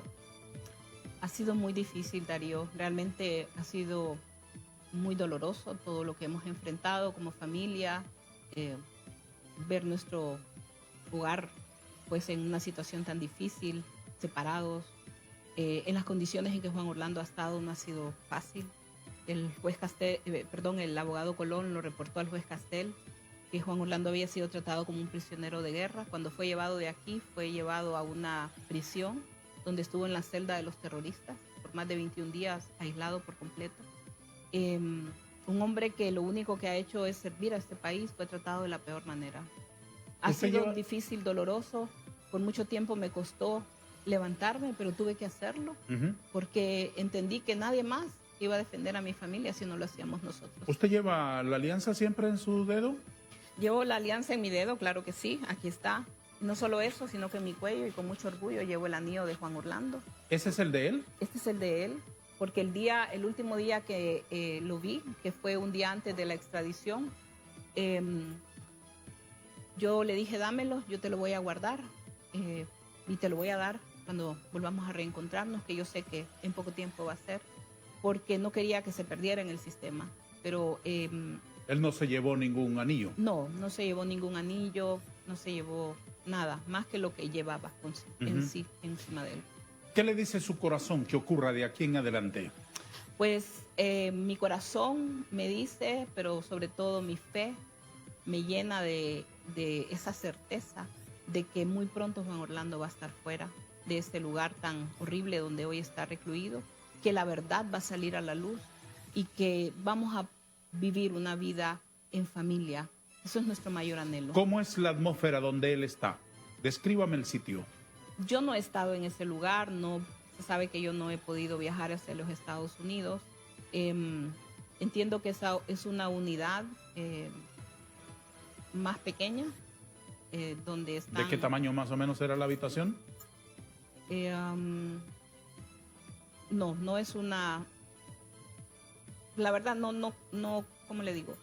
Ha sido muy difícil, Darío. Realmente ha sido muy doloroso todo lo que hemos enfrentado como familia, ver nuestro hogar pues en una situación tan difícil, separados. En las condiciones en que Juan Orlando ha estado no ha sido fácil. El abogado Colón lo reportó al juez Castel que Juan Orlando había sido tratado como un prisionero de guerra. Cuando fue llevado de aquí, fue llevado a una prisión donde estuvo en la celda de los terroristas por más de 21 días, aislado por completo. Un hombre que lo único que ha hecho es servir a este país, fue tratado de la peor manera. Ha sido difícil, doloroso. Por mucho tiempo me costó levantarme, pero tuve que hacerlo porque entendí que nadie más iba a defender a mi familia si no lo hacíamos nosotros. ¿Usted lleva la alianza siempre en su dedo? Llevo la alianza en mi dedo, claro que sí, aquí está. No solo eso, sino que en mi cuello y con mucho orgullo llevo el anillo de Juan Orlando. ¿Ese es el de él? Este es el de él, porque el último día que lo vi, que fue un día antes de la extradición, yo le dije, dámelo, yo te lo voy a guardar y te lo voy a dar cuando volvamos a reencontrarnos, que yo sé que en poco tiempo va a ser, porque no quería que se perdiera en el sistema. Pero él no se llevó ningún anillo. No se llevó ningún anillo, no se llevó nada, más que lo que llevaba en sí, encima de él. ¿Qué le dice su corazón que ocurra de aquí en adelante? Pues mi corazón me dice, pero sobre todo mi fe me llena de esa certeza de que muy pronto Juan Orlando va a estar fuera de este lugar tan horrible donde hoy está recluido, que la verdad va a salir a la luz y que vamos a vivir una vida en familia. Eso es nuestro mayor anhelo. ¿Cómo es la atmósfera donde él está? Descríbame el sitio. Yo no he estado en ese lugar, no se sabe que yo no he podido viajar hacia los Estados Unidos. Entiendo que esa es una unidad más pequeña, donde están... ¿De qué tamaño más o menos era la habitación? No es una... La verdad, no, ¿cómo le digo?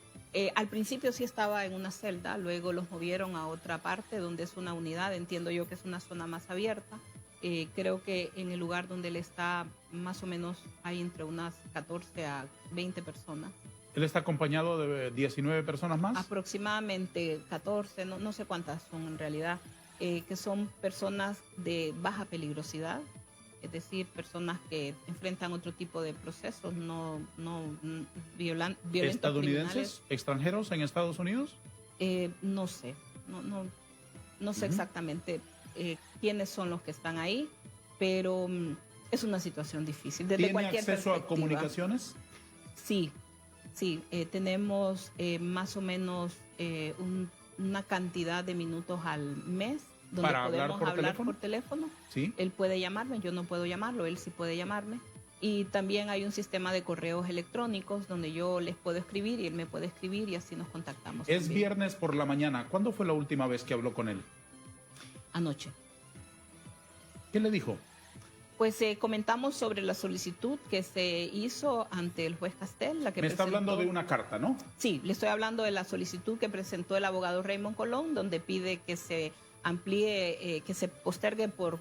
Al principio sí estaba en una celda, luego los movieron a otra parte donde es una unidad, entiendo yo que es una zona más abierta. Creo que en el lugar donde él está, más o menos hay entre unas 14 a 20 personas. ¿Él está acompañado de 19 personas más? Aproximadamente 14, no sé cuántas son en realidad, que son personas de baja peligrosidad, es decir, personas que enfrentan otro tipo de procesos, no violentos. ¿Estadounidenses? Criminales. ¿Extranjeros en Estados Unidos? No sé, no sé exactamente quiénes son los que están ahí, pero es una situación difícil. Desde ¿Tiene cualquier acceso a perspectiva. comunicaciones? Sí, tenemos más o menos una cantidad de minutos al mes donde ¿Para hablar podemos por hablar teléfono? por teléfono. Sí. Él puede llamarme, yo no puedo llamarlo, él sí puede llamarme. Y también hay un sistema de correos electrónicos donde yo les puedo escribir y él me puede escribir y así nos contactamos. Es también. viernes por la mañana. ¿Cuándo fue la última vez que habló con él? Anoche. ¿Qué le dijo? Pues comentamos sobre la solicitud que se hizo ante el juez Castel, la que Me está presentó. hablando de una carta, ¿no? Sí, le estoy hablando de la solicitud que presentó el abogado Raymond Colón, donde pide que se amplíe, que se postergue por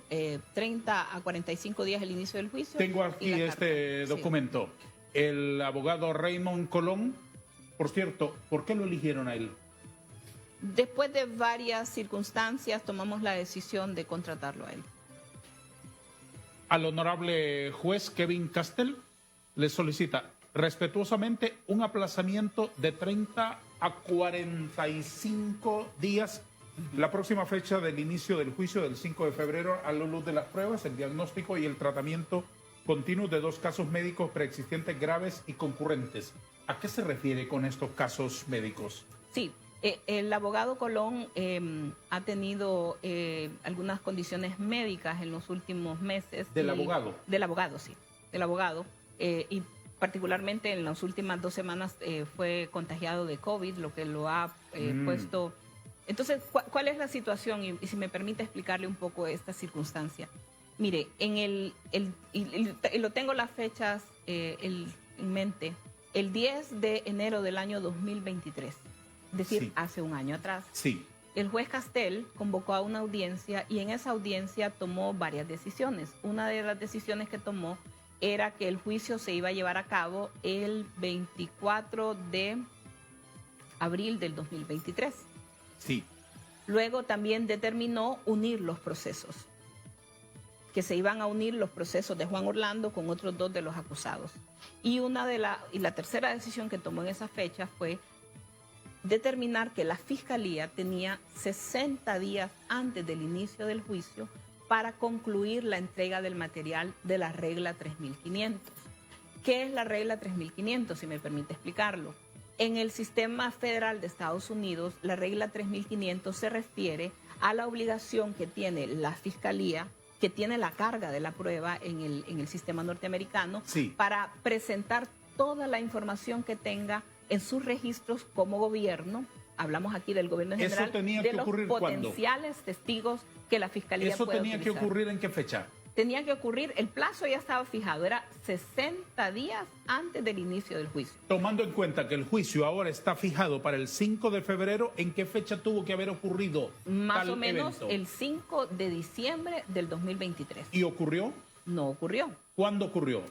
30 a 45 días el inicio del juicio. Tengo aquí y la este carta. documento. Sí. El abogado Raymond Colón, por cierto, ¿por qué lo eligieron a él? Después de varias circunstancias tomamos la decisión de contratarlo a él. Al honorable juez Kevin Castel le solicita respetuosamente un aplazamiento de 30 a 45 días. La próxima fecha del inicio del juicio del 5 de febrero a la luz de las pruebas, el diagnóstico y el tratamiento continuo de 2 casos médicos preexistentes graves y concurrentes. ¿A qué se refiere con estos casos médicos? Sí, el abogado Colón ha tenido algunas condiciones médicas en los últimos meses. ¿Del abogado? Del abogado, sí, del abogado. Y particularmente en las últimas 2 semanas fue contagiado de COVID, lo que lo ha puesto... Entonces, ¿cuál es la situación? Y si me permite explicarle un poco esta circunstancia. Mire, y lo tengo las fechas en mente, el 10 de enero del año 2023, es decir, sí, hace un año atrás. Sí. El juez Castel convocó a una audiencia y en esa audiencia tomó varias decisiones. Una de las decisiones que tomó era que el juicio se iba a llevar a cabo el 24 de abril del 2023. Sí. Luego también determinó unir los procesos, que se iban a unir los procesos de Juan Orlando con otros 2 de los acusados. Y la tercera decisión que tomó en esa fecha fue determinar que la Fiscalía tenía 60 días antes del inicio del juicio para concluir la entrega del material de la regla 3500. ¿Qué es la regla 3500? Si me permite explicarlo. En el sistema federal de Estados Unidos, la regla 3500 se refiere a la obligación que tiene la Fiscalía, que tiene la carga de la prueba en el sistema norteamericano, sí, para presentar toda la información que tenga en sus registros como gobierno. Hablamos aquí del gobierno en general, de los potenciales testigos que la Fiscalía puede utilizar. ¿Eso tenía que ocurrir en qué fecha? Tenía que ocurrir, el plazo ya estaba fijado, era 60 días antes del inicio del juicio. Tomando en cuenta que el juicio ahora está fijado para el 5 de febrero, ¿en qué fecha tuvo que haber ocurrido más o menos evento? El 5 de diciembre del 2023. ¿Y ocurrió? No ocurrió. ¿Cuándo ocurrió?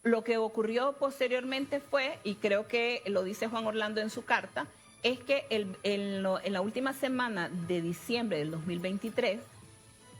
Lo que ocurrió posteriormente fue, y creo que lo dice Juan Orlando en su carta, es que en la última semana de diciembre del 2023,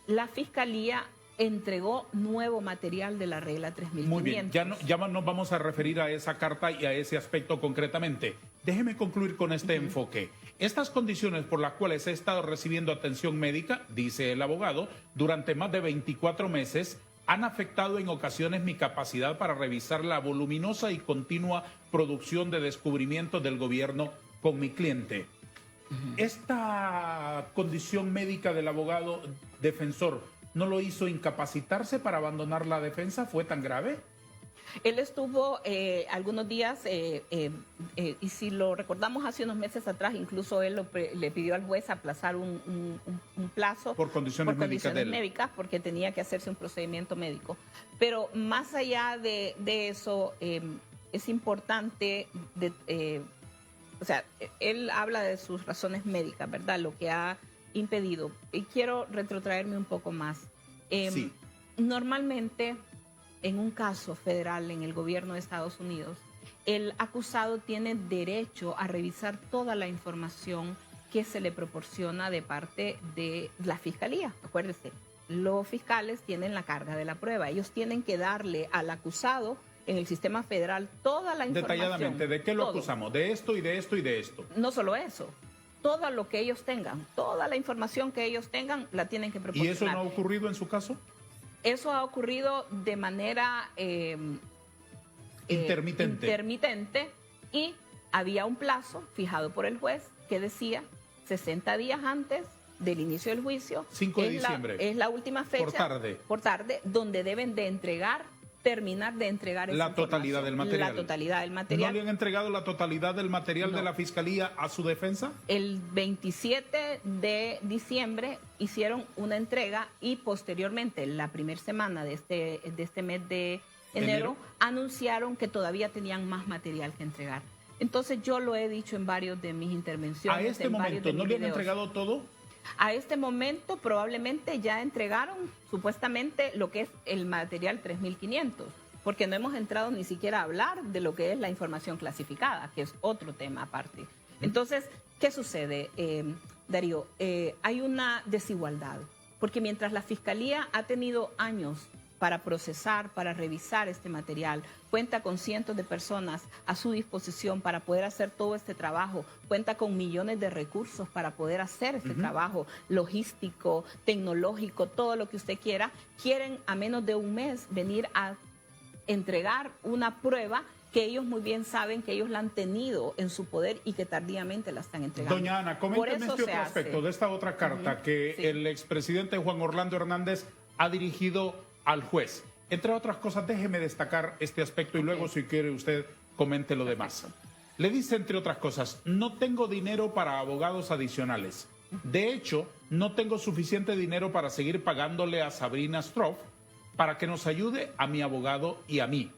la Fiscalía entregó nuevo material de la regla 3500. Muy bien, ya nos vamos a referir a esa carta y a ese aspecto concretamente. Déjeme concluir con este enfoque. Estas condiciones por las cuales he estado recibiendo atención médica, dice el abogado, durante más de 24 meses, han afectado en ocasiones mi capacidad para revisar la voluminosa y continua producción de descubrimientos del gobierno con mi cliente. Esta condición médica del abogado defensor ¿no lo hizo incapacitarse para abandonar la defensa? ¿Fue tan grave? Él estuvo algunos días, y si lo recordamos hace unos meses atrás, incluso él le pidió al juez aplazar un plazo por condiciones médicas, porque tenía que hacerse un procedimiento médico. Pero más allá de eso, es importante, o sea, él habla de sus razones médicas, ¿verdad? Lo que ha impedido. Y quiero retrotraerme un poco más. Sí. Normalmente, en un caso federal en el gobierno de Estados Unidos, el acusado tiene derecho a revisar toda la información que se le proporciona de parte de la fiscalía. Acuérdense, los fiscales tienen la carga de la prueba. Ellos tienen que darle al acusado en el sistema federal toda la información. Detalladamente, ¿de qué lo acusamos? De esto y de esto y de esto. No solo eso, todo lo que ellos tengan, toda la información que ellos tengan, la tienen que proporcionar. ¿Y eso no ha ocurrido en su caso? Eso ha ocurrido de manera intermitente, y había un plazo fijado por el juez que decía 60 días antes del inicio del juicio. 5 de diciembre. Es la última fecha. Por tarde, donde deben de terminar de entregar la totalidad del material. La totalidad del material. ¿No le han entregado la totalidad del material de la Fiscalía a su defensa? El 27 de diciembre hicieron una entrega y posteriormente, la primera semana de este mes de enero, anunciaron que todavía tenían más material que entregar. Entonces yo lo he dicho en varios de mis intervenciones. ¿A este momento no le han entregado todo? A este momento probablemente ya entregaron supuestamente lo que es el material 3500, porque no hemos entrado ni siquiera a hablar de lo que es la información clasificada, que es otro tema aparte. Entonces, ¿qué sucede, Darío? Hay una desigualdad, porque mientras la Fiscalía ha tenido años para procesar, para revisar este material, cuenta con cientos de personas a su disposición para poder hacer todo este trabajo, cuenta con millones de recursos para poder hacer este trabajo logístico, tecnológico, todo lo que usted quiera, quieren a menos de un mes venir a entregar una prueba que ellos muy bien saben que ellos la han tenido en su poder y que tardíamente la están entregando. Doña Ana, coménteme este otro aspecto de esta otra carta que el expresidente Juan Orlando Hernández ha dirigido al juez. Entre otras cosas, déjeme destacar este aspecto y luego, si quiere, usted comente lo demás. Le dice, entre otras cosas, no tengo dinero para abogados adicionales. De hecho, no tengo suficiente dinero para seguir pagándole a Sabrina Stroff para que nos ayude a mi abogado y a mí.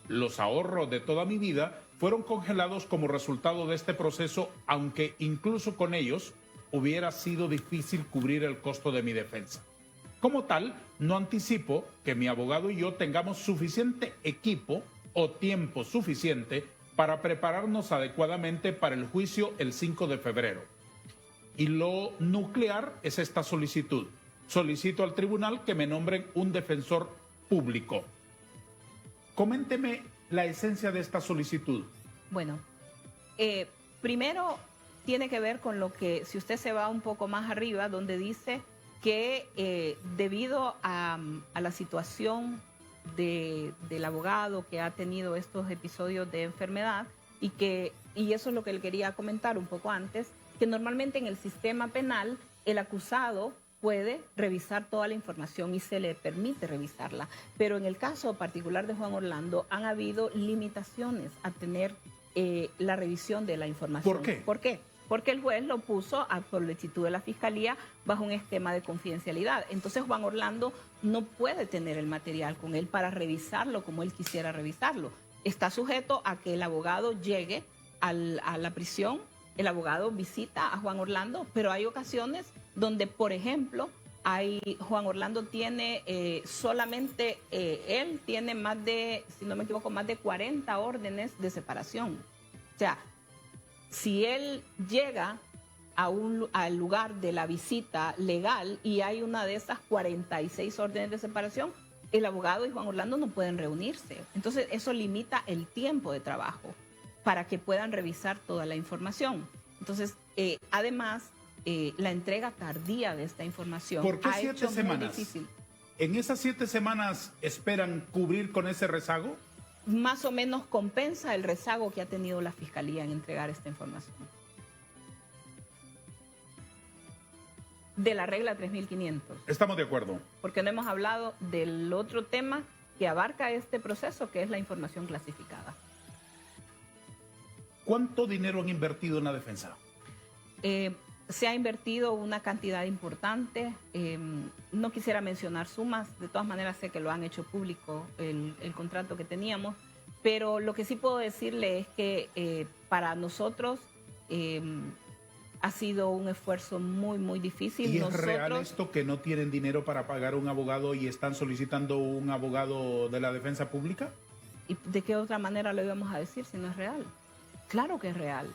Los ahorros de toda mi vida fueron congelados como resultado de este proceso, aunque incluso con ellos hubiera sido difícil cubrir el costo de mi defensa. Como tal, no anticipo que mi abogado y yo tengamos suficiente equipo o tiempo suficiente para prepararnos adecuadamente para el juicio el 5 de febrero. Y lo nuclear es esta solicitud. Solicito al tribunal que me nombren un defensor público. Coménteme la esencia de esta solicitud. Bueno, primero tiene que ver con lo que, si usted se va un poco más arriba, donde dice que debido a la situación del abogado que ha tenido estos episodios de enfermedad y eso es lo que le quería comentar un poco antes, que normalmente en el sistema penal el acusado puede revisar toda la información y se le permite revisarla, pero en el caso particular de Juan Orlando han habido limitaciones a tener la revisión de la información. ¿Por qué? ¿Por qué? Porque el juez lo puso a solicitud de la Fiscalía bajo un esquema de confidencialidad. Entonces Juan Orlando no puede tener el material con él para revisarlo como él quisiera revisarlo. Está sujeto a que el abogado llegue a la prisión, el abogado visita a Juan Orlando, pero hay ocasiones donde, por ejemplo, Juan Orlando tiene él tiene más de, si no me equivoco, más de 40 órdenes de separación. O sea, si él llega al lugar de la visita legal y hay una de esas 46 órdenes de separación, el abogado y Juan Orlando no pueden reunirse. Entonces, eso limita el tiempo de trabajo para que puedan revisar toda la información. Entonces, además, la entrega tardía de esta información ¿por qué ha 7 hecho semanas? muy difícil. ¿En esas 7 semanas esperan cubrir con ese rezago? Más o menos compensa el rezago que ha tenido la Fiscalía en entregar esta información. De la regla 3500. Estamos de acuerdo. Porque no hemos hablado del otro tema que abarca este proceso, que es la información clasificada. ¿Cuánto dinero han invertido en la defensa? Se ha invertido una cantidad importante. No quisiera mencionar sumas, de todas maneras sé que lo han hecho público el contrato que teníamos, pero lo que sí puedo decirle es que para nosotros Ha sido un esfuerzo muy, muy difícil. ¿Y es real esto que no tienen dinero para pagar un abogado y están solicitando un abogado de la defensa pública? ¿Y de qué otra manera lo íbamos a decir si no es real? Claro que es real.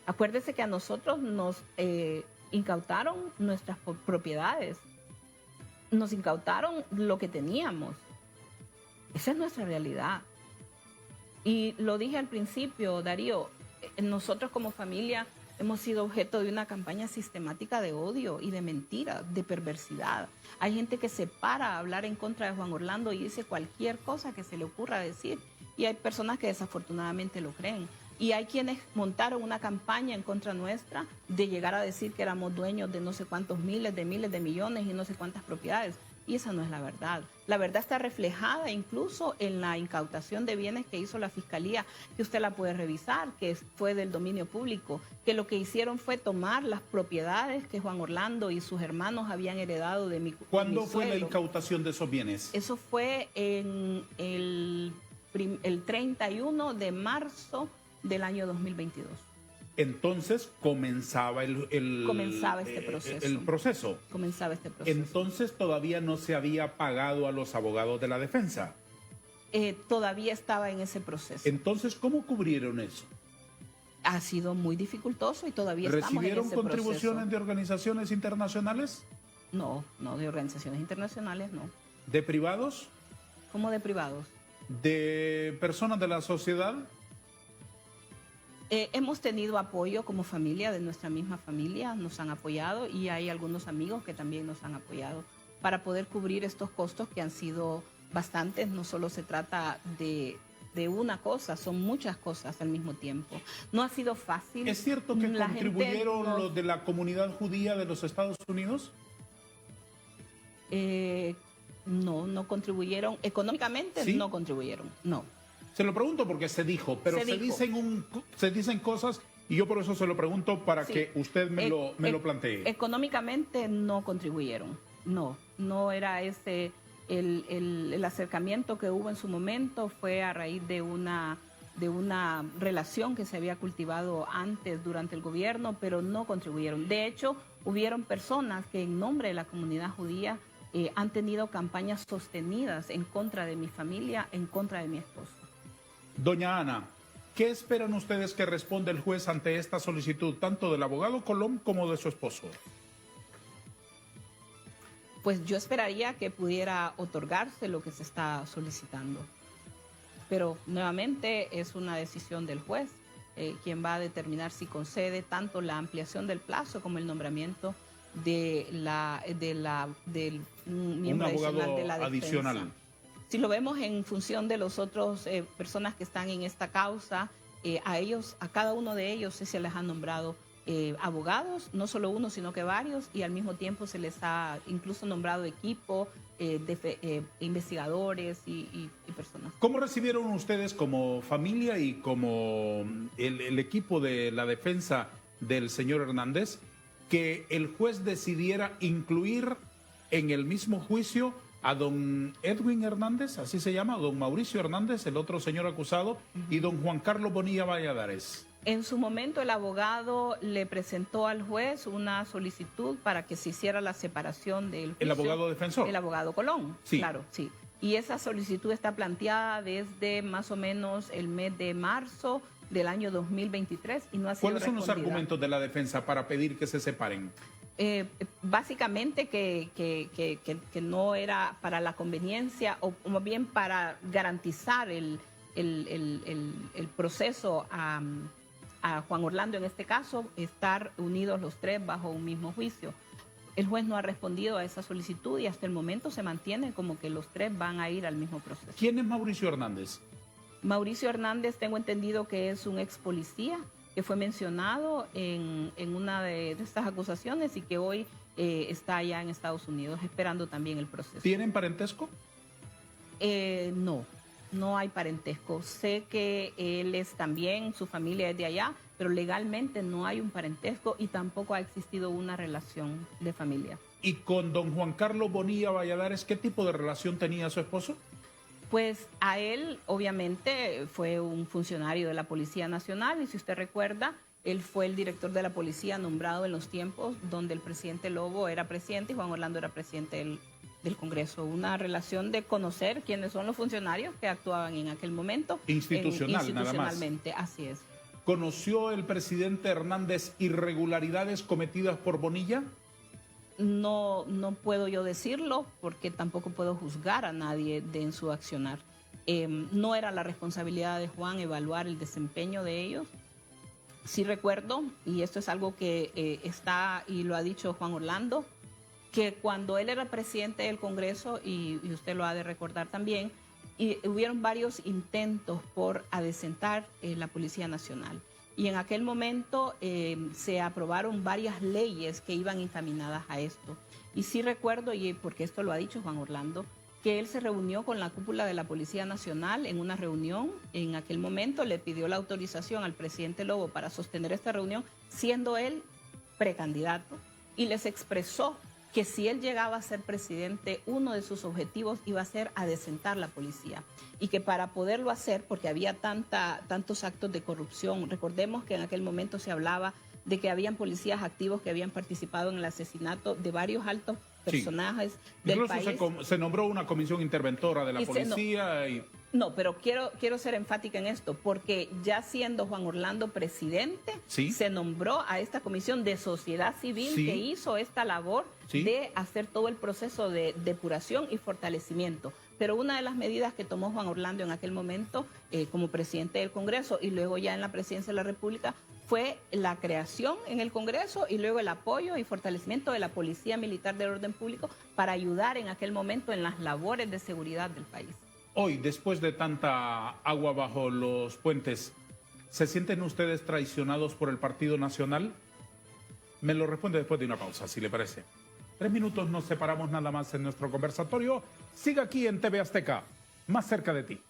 Acuérdese que a nosotros nos incautaron nuestras propiedades. Nos incautaron lo que teníamos. Esa es nuestra realidad. Y lo dije al principio, Darío, nosotros como familia hemos sido objeto de una campaña sistemática de odio y de mentira, de perversidad. Hay gente que se para a hablar en contra de Juan Orlando y dice cualquier cosa que se le ocurra decir. Y hay personas que desafortunadamente lo creen. Y hay quienes montaron una campaña en contra nuestra de llegar a decir que éramos dueños de no sé cuántos miles de millones y no sé cuántas propiedades. Y esa no es la verdad. La verdad está reflejada incluso en la incautación de bienes que hizo la Fiscalía, que usted la puede revisar, que fue del dominio público, que lo que hicieron fue tomar las propiedades que Juan Orlando y sus hermanos habían heredado de mi suegro. ¿Cuándo fue la incautación de esos bienes? Eso fue en el 31 de marzo del año 2022. Entonces comenzaba este proceso. El proceso. Comenzaba este proceso. Entonces todavía no se había pagado a los abogados de la defensa. Todavía estaba en ese proceso. Entonces, ¿cómo cubrieron eso? Ha sido muy dificultoso y todavía estamos en ese proceso. ¿Recibieron contribuciones de organizaciones internacionales? No, de organizaciones internacionales no. ¿De privados? ¿Cómo de privados? ¿De personas de la sociedad? Hemos tenido apoyo como familia, de nuestra misma familia, nos han apoyado y hay algunos amigos que también nos han apoyado para poder cubrir estos costos que han sido bastantes. No solo se trata de una cosa, son muchas cosas al mismo tiempo. No ha sido fácil. ¿Es cierto que contribuyeron los de la comunidad judía de los Estados Unidos? No contribuyeron. Económicamente ¿Sí? No contribuyeron, no. Se lo pregunto porque se dijo, pero se dicen cosas y yo por eso se lo pregunto para que usted me lo plantee. Económicamente no contribuyeron, no era ese el acercamiento que hubo en su momento, fue a raíz de una relación que se había cultivado antes durante el gobierno, pero no contribuyeron. De hecho, hubieron personas que en nombre de la comunidad judía han tenido campañas sostenidas en contra de mi familia, en contra de mi esposo. Doña Ana, ¿qué esperan ustedes que responda el juez ante esta solicitud, tanto del abogado Colón como de su esposo? Pues yo esperaría que pudiera otorgarse lo que se está solicitando. Pero nuevamente es una decisión del juez, quien va a determinar si concede tanto la ampliación del plazo como el nombramiento del miembro adicional de la defensa. Adicional. Si lo vemos en función de los otros personas que están en esta causa, a cada uno de ellos se les han nombrado abogados, no solo uno, sino que varios, y al mismo tiempo se les ha incluso nombrado equipo de investigadores y personas. ¿Cómo recibieron ustedes como familia y como el equipo de la defensa del señor Hernández que el juez decidiera incluir en el mismo juicio a don Edwin Hernández, así se llama, don Mauricio Hernández, el otro señor acusado, y don Juan Carlos Bonilla Valladares? En su momento el abogado le presentó al juez una solicitud para que se hiciera la separación del juicio. ¿El abogado defensor? El abogado Colón, sí. Claro, sí. Y esa solicitud está planteada desde más o menos el mes de marzo del año 2023 y no ha sido ¿Cuáles son los argumentos de la defensa para pedir que se separen? Básicamente que no era para la conveniencia o más bien para garantizar el proceso a Juan Orlando, en este caso, estar unidos los tres bajo un mismo juicio. El juez no ha respondido a esa solicitud y hasta el momento se mantiene como que los tres van a ir al mismo proceso. ¿Quién es Mauricio Hernández? Mauricio Hernández, tengo entendido que es un ex policía que fue mencionado en una de estas acusaciones y que hoy está allá en Estados Unidos esperando también el proceso. ¿Tienen parentesco? No hay parentesco. Sé que él es también, su familia es de allá, pero legalmente no hay un parentesco y tampoco ha existido una relación de familia. ¿Y con don Juan Carlos Bonilla Valladares, qué tipo de relación tenía su esposo? Pues a él, obviamente, fue un funcionario de la Policía Nacional y si usted recuerda, Él fue el director de la policía nombrado en los tiempos donde el presidente Lobo era presidente y Juan Orlando era presidente del Congreso. Una relación de conocer quiénes son los funcionarios que actuaban en aquel momento. Institucionalmente, nada más. Así es. ¿Conoció el presidente Hernández irregularidades cometidas por Bonilla? No puedo yo decirlo porque tampoco puedo juzgar a nadie en su accionar. No era la responsabilidad de Juan evaluar el desempeño de ellos. Sí recuerdo, y esto es algo que está y lo ha dicho Juan Orlando, que cuando él era presidente del Congreso, y usted lo ha de recordar también, y hubieron varios intentos por adecentar la Policía Nacional. Y en aquel momento se aprobaron varias leyes que iban encaminadas a esto. Y sí recuerdo, y porque esto lo ha dicho Juan Orlando, que él se reunió con la cúpula de la Policía Nacional en una reunión. En aquel momento le pidió la autorización al presidente Lobo para sostener esta reunión, siendo él precandidato, y les expresó que si él llegaba a ser presidente, uno de sus objetivos iba a ser adecentar la policía. Y que para poderlo hacer, porque había tantos actos de corrupción, recordemos que en aquel momento se hablaba de que habían policías activos que habían participado en el asesinato de varios altos personajes del país. Incluso se nombró una comisión interventora de la policía. No, pero quiero ser enfática en esto, porque ya siendo Juan Orlando presidente, se nombró a esta comisión de sociedad civil que hizo esta labor de hacer todo el proceso de depuración y fortalecimiento. Pero una de las medidas que tomó Juan Orlando en aquel momento como presidente del Congreso y luego ya en la presidencia de la República fue la creación en el Congreso y luego el apoyo y fortalecimiento de la Policía Militar del Orden Público para ayudar en aquel momento en las labores de seguridad del país. Hoy, después de tanta agua bajo los puentes, ¿se sienten ustedes traicionados por el Partido Nacional? Me lo responde después de una pausa, si le parece. 3 minutos nos separamos nada más en nuestro conversatorio. Siga aquí en TV Azteca, más cerca de ti.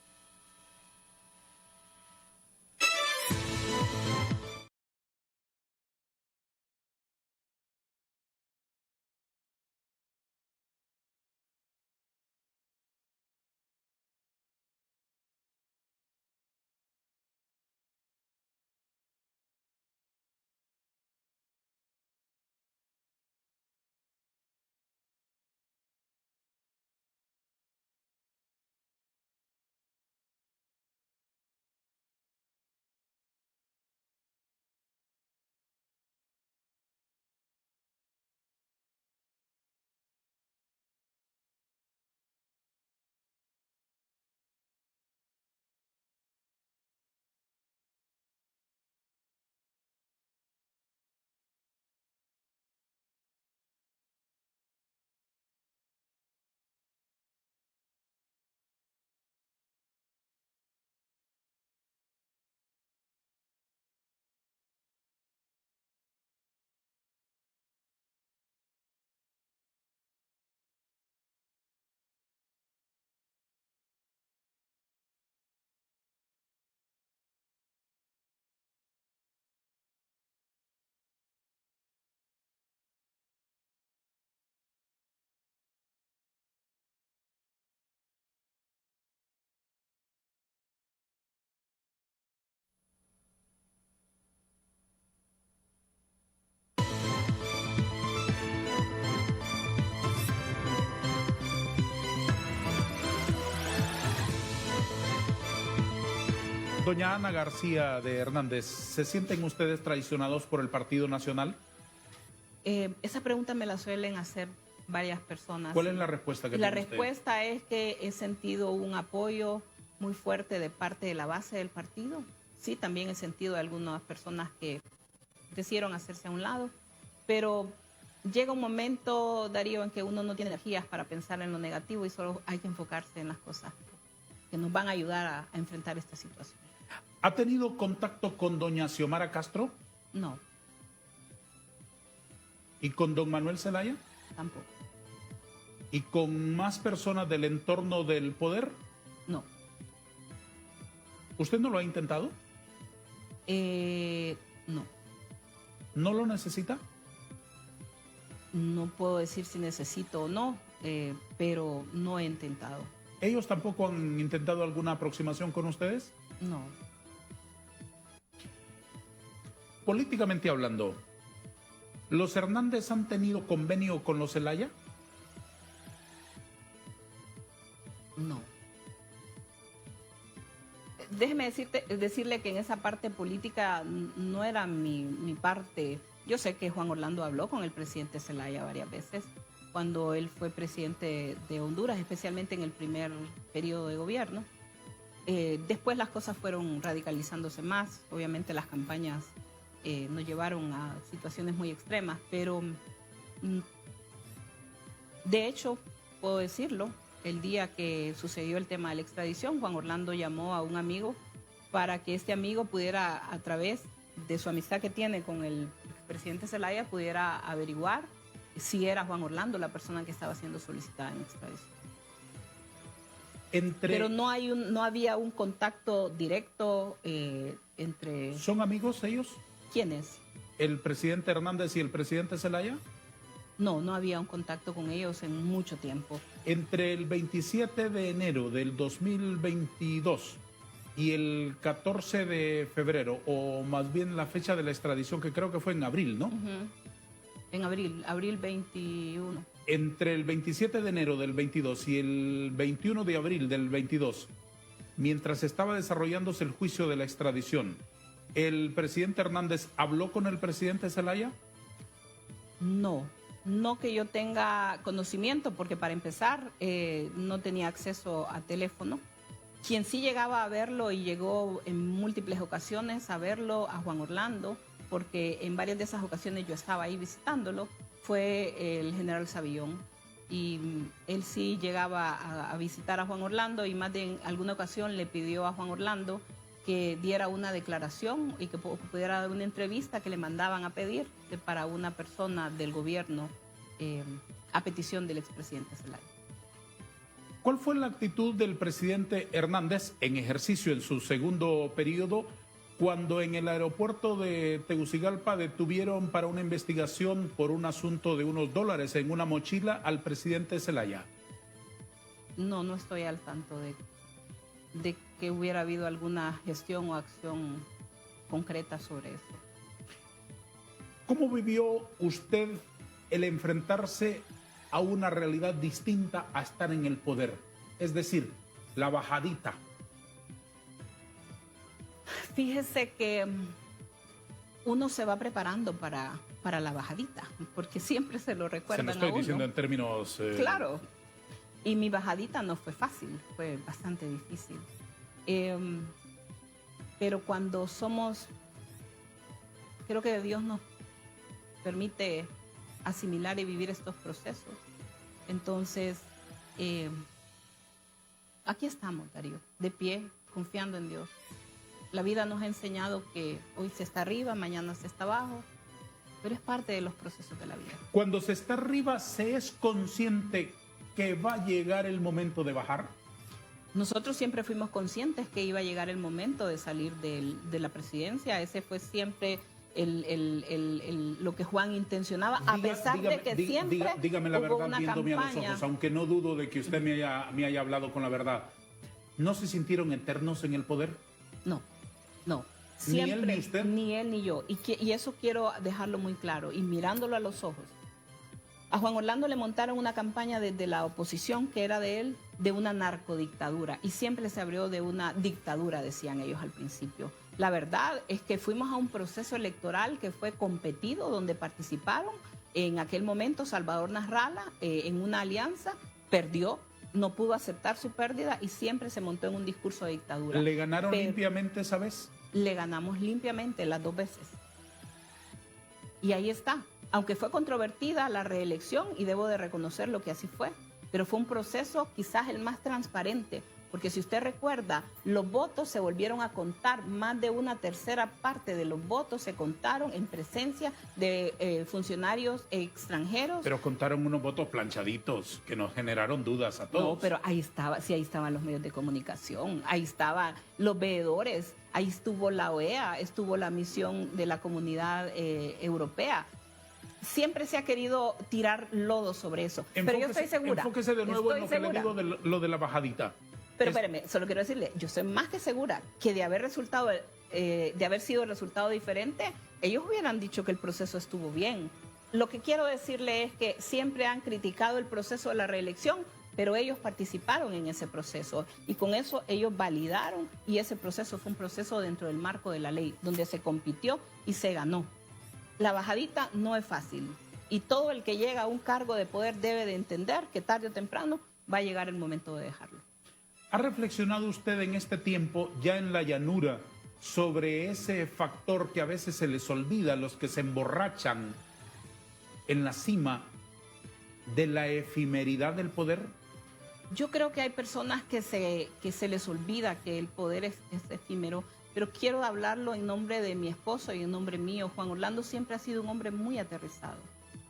Doña Ana García de Hernández, ¿se sienten ustedes traicionados por el Partido Nacional? Esa pregunta me la suelen hacer varias personas. ¿Cuál es la respuesta que tiene usted? La respuesta es que he sentido un apoyo muy fuerte de parte de la base del partido. Sí, también he sentido de algunas personas que decidieron hacerse a un lado, pero llega un momento, Darío, en que uno no tiene energías para pensar en lo negativo y solo hay que enfocarse en las cosas que nos van a ayudar a enfrentar esta situación. ¿Ha tenido contacto con doña Xiomara Castro? No. ¿Y con don Manuel Zelaya? Tampoco. ¿Y con más personas del entorno del poder? No. ¿Usted no lo ha intentado? No. ¿No lo necesita? No puedo decir si necesito o no, pero no he intentado. ¿Ellos tampoco han intentado alguna aproximación con ustedes? No. políticamente hablando, ¿los Hernández han tenido convenio con los Zelaya? No. Déjeme decirle que en esa parte política no era mi parte. Yo sé que Juan Orlando habló con el presidente Zelaya varias veces cuando él fue presidente de Honduras, especialmente en el primer periodo de gobierno. Después las cosas fueron radicalizándose más. Obviamente las campañas nos llevaron a situaciones muy extremas, pero de hecho, puedo decirlo, el día que sucedió el tema de la extradición, Juan Orlando llamó a un amigo para que este amigo pudiera, a través de su amistad que tiene con el presidente Zelaya, pudiera averiguar si era Juan Orlando la persona que estaba siendo solicitada en extradición. Pero no había un contacto directo entre... ¿Son amigos ellos? ¿Quiénes? ¿El presidente Hernández y el presidente Zelaya? No, no había un contacto con ellos en mucho tiempo. Entre el 27 de enero del 2022 y el 14 de febrero, o más bien la fecha de la extradición, que creo que fue en abril, ¿no? En abril 21. Entre el 27 de enero del 22 y el 21 de abril del 22, mientras estaba desarrollándose el juicio de la extradición, ¿el presidente Hernández habló con el presidente Zelaya? No que yo tenga conocimiento, porque para empezar no tenía acceso a teléfono. Quien sí llegaba a verlo y llegó en múltiples ocasiones a verlo, a Juan Orlando, porque en varias de esas ocasiones yo estaba ahí visitándolo, fue el general Savillón. Y él sí llegaba a visitar a Juan Orlando y más de en alguna ocasión le pidió a Juan Orlando que diera una declaración y que pudiera dar una entrevista que le mandaban a pedir para una persona del gobierno a petición del expresidente Zelaya. ¿Cuál fue la actitud del presidente Hernández en ejercicio en su segundo periodo cuando en el aeropuerto de Tegucigalpa detuvieron para una investigación por un asunto de unos dólares en una mochila al presidente Zelaya? No estoy al tanto de que hubiera habido alguna gestión o acción concreta sobre eso. ¿Cómo vivió usted el enfrentarse a una realidad distinta a estar en el poder? Es decir, la bajadita. Fíjese que uno se va preparando para la bajadita, porque siempre se lo recuerdan a uno. Se lo estoy diciendo en términos... Claro. Y mi bajadita no fue fácil, fue bastante difícil. Pero cuando creo que Dios nos permite asimilar y vivir estos procesos. Entonces, aquí estamos, Darío, de pie, confiando en Dios. La vida nos ha enseñado que hoy se está arriba, mañana se está abajo, pero es parte de los procesos de la vida. Cuando se está arriba, ¿se es consciente que va a llegar el momento de bajar? Nosotros siempre fuimos conscientes que iba a llegar el momento de salir de la presidencia. Ese fue siempre lo que Juan intencionaba, a pesar de que siempre dígame la hubo verdad, una viéndome campaña. a los ojos, aunque no dudo de que usted me haya hablado con la verdad. ¿No se sintieron eternos en el poder? No. ¿Ni Siempre, él ni usted? Ni él ni yo. Y eso quiero dejarlo muy claro. Y mirándolo a los ojos. A Juan Orlando le montaron una campaña desde la oposición, que era de él, de una narcodictadura. Y siempre se abrió de una dictadura, decían ellos al principio. La verdad es que fuimos a un proceso electoral que fue competido, donde participaron en aquel momento Salvador Nasralla en una alianza, perdió, no pudo aceptar su pérdida y siempre se montó en un discurso de dictadura. ¿Le ganaron limpiamente esa vez? Le ganamos limpiamente las dos veces. Y ahí está. Aunque fue controvertida la reelección, y debo de reconocerlo que así fue, pero fue un proceso quizás el más transparente, porque si usted recuerda, los votos se volvieron a contar, más de una tercera parte de los votos se contaron en presencia de funcionarios extranjeros. Pero contaron unos votos planchaditos que nos generaron dudas a todos. No, pero ahí estaban los medios de comunicación, ahí estaban los veedores, ahí estuvo la OEA, estuvo la misión de la Comunidad Europea. Siempre se ha querido tirar lodo sobre eso, pero yo estoy segura. Enfóquese de nuevo en lo que le digo de lo de la bajadita. Pero espéreme, solo quiero decirle, yo soy más que segura que de haber sido el resultado diferente, ellos hubieran dicho que el proceso estuvo bien. Lo que quiero decirle es que siempre han criticado el proceso de la reelección, pero ellos participaron en ese proceso y con eso ellos validaron y ese proceso fue un proceso dentro del marco de la ley, donde se compitió y se ganó. La bajadita no es fácil y todo el que llega a un cargo de poder debe de entender que tarde o temprano va a llegar el momento de dejarlo. ¿Ha reflexionado usted en este tiempo, ya en la llanura, sobre ese factor que a veces se les olvida, los que se emborrachan en la cima de la efemeridad del poder? Yo creo que hay personas que se les olvida que el poder es efímero, pero quiero hablarlo en nombre de mi esposo y en nombre mío. Juan Orlando siempre ha sido un hombre muy aterrizado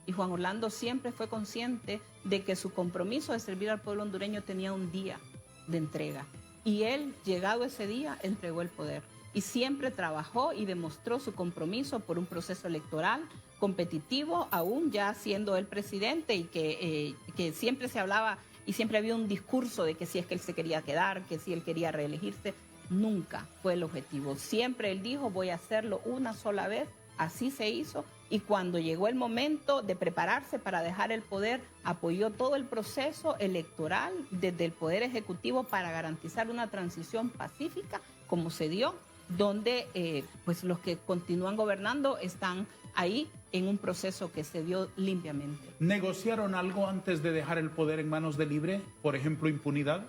y Juan Orlando siempre fue consciente de que su compromiso de servir al pueblo hondureño tenía un día de entrega y él, llegado ese día, entregó el poder y siempre trabajó y demostró su compromiso por un proceso electoral competitivo, aún ya siendo el presidente y que siempre se hablaba y siempre había un discurso de que si es que él se quería quedar, que si él quería reelegirse. Nunca fue el objetivo. Siempre él dijo, voy a hacerlo una sola vez. Así se hizo. Y cuando llegó el momento de prepararse para dejar el poder, apoyó todo el proceso electoral desde el Poder Ejecutivo para garantizar una transición pacífica, como se dio, donde pues los que continúan gobernando están ahí en un proceso que se dio limpiamente. ¿Negociaron algo antes de dejar el poder en manos de Libre? Por ejemplo, impunidad.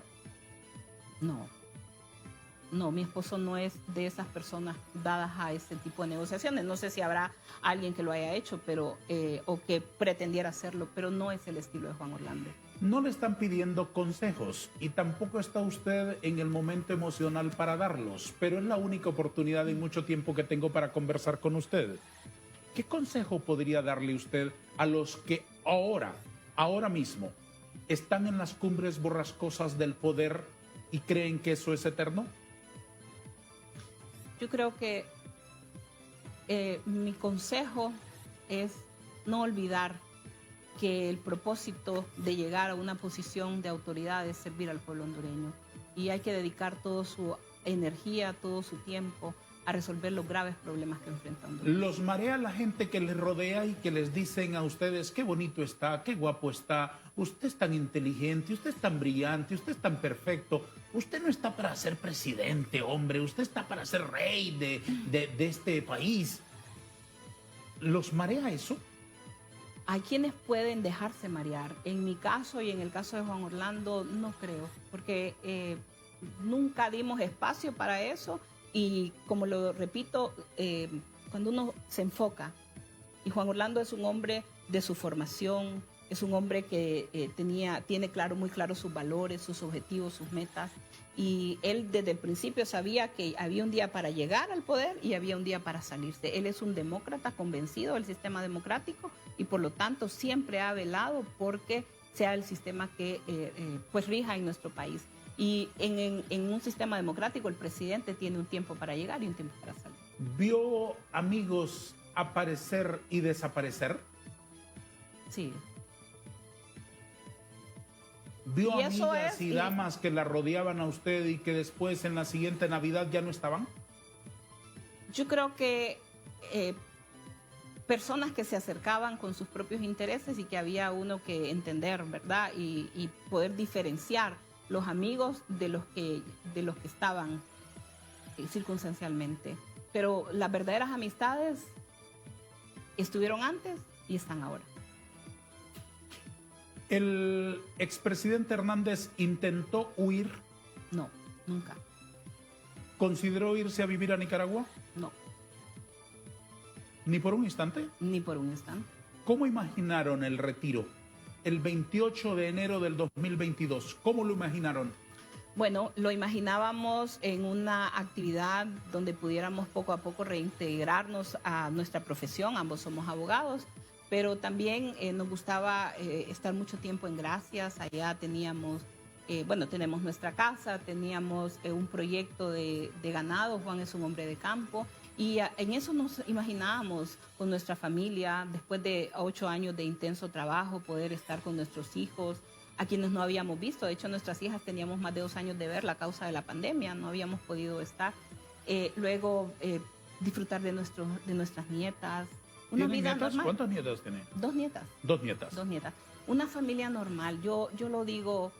No, mi esposo no es de esas personas dadas a ese tipo de negociaciones. No sé si habrá alguien que lo haya hecho, pero o que pretendiera hacerlo, pero no es el estilo de Juan Orlando. No le están pidiendo consejos y tampoco está usted en el momento emocional para darlos, pero es la única oportunidad en mucho tiempo que tengo para conversar con usted. ¿Qué consejo podría darle usted a los que ahora mismo, están en las cumbres borrascosas del poder y creen que eso es eterno? Yo creo que mi consejo es no olvidar que el propósito de llegar a una posición de autoridad es servir al pueblo hondureño. Y hay que dedicar toda su energía, todo su tiempo a resolver los graves problemas que enfrentan Honduras. ¿Los marea la gente que les rodea y que les dicen a ustedes qué bonito está, qué guapo está, usted es tan inteligente, usted es tan brillante, usted es tan perfecto, usted no está para ser presidente, hombre, usted está para ser rey de este país? ¿Los marea eso? Hay quienes pueden dejarse marear. En mi caso y en el caso de Juan Orlando no creo, porque nunca dimos espacio para eso. Y como lo repito, cuando uno se enfoca, y Juan Orlando es un hombre de su formación, es un hombre que tiene muy claro sus valores, sus objetivos, sus metas, y él desde el principio sabía que había un día para llegar al poder y había un día para salirse. Él es un demócrata convencido del sistema democrático y por lo tanto siempre ha velado porque sea el sistema que pues rija en nuestro país. Y en un sistema democrático el presidente tiene un tiempo para llegar y un tiempo para salir. ¿Vio amigos aparecer y desaparecer? Sí. ¿Vio amigas y damas que la rodeaban a usted y que después en la siguiente Navidad ya no estaban? Yo creo que personas que se acercaban con sus propios intereses y que había uno que entender, ¿verdad? Y poder diferenciar los amigos de los que estaban circunstancialmente. Pero las verdaderas amistades estuvieron antes y están ahora. ¿El expresidente Hernández intentó huir? No, nunca. ¿Consideró irse a vivir a Nicaragua? No. ¿Ni por un instante? Ni por un instante. ¿Cómo imaginaron el retiro? El 28 de enero del 2022, ¿cómo lo imaginaron? Bueno, lo imaginábamos en una actividad donde pudiéramos poco a poco reintegrarnos a nuestra profesión, ambos somos abogados, pero también nos gustaba estar mucho tiempo en Gracias. Allá teníamos, tenemos nuestra casa, teníamos un proyecto de ganado. Juan es un hombre de campo y en eso nos imaginábamos con nuestra familia, después de 8 años de intenso trabajo, poder estar con nuestros hijos, a quienes no habíamos visto. De hecho, nuestras hijas teníamos más de 2 años de verla a causa de la pandemia, no habíamos podido estar. Luego disfrutar de nuestras nietas. Una ¿Tiene vida nietas? normal. ¿Cuántas nietas tiene? 2 nietas. 2 nietas. 2 nietas. Una familia normal. Yo lo digo,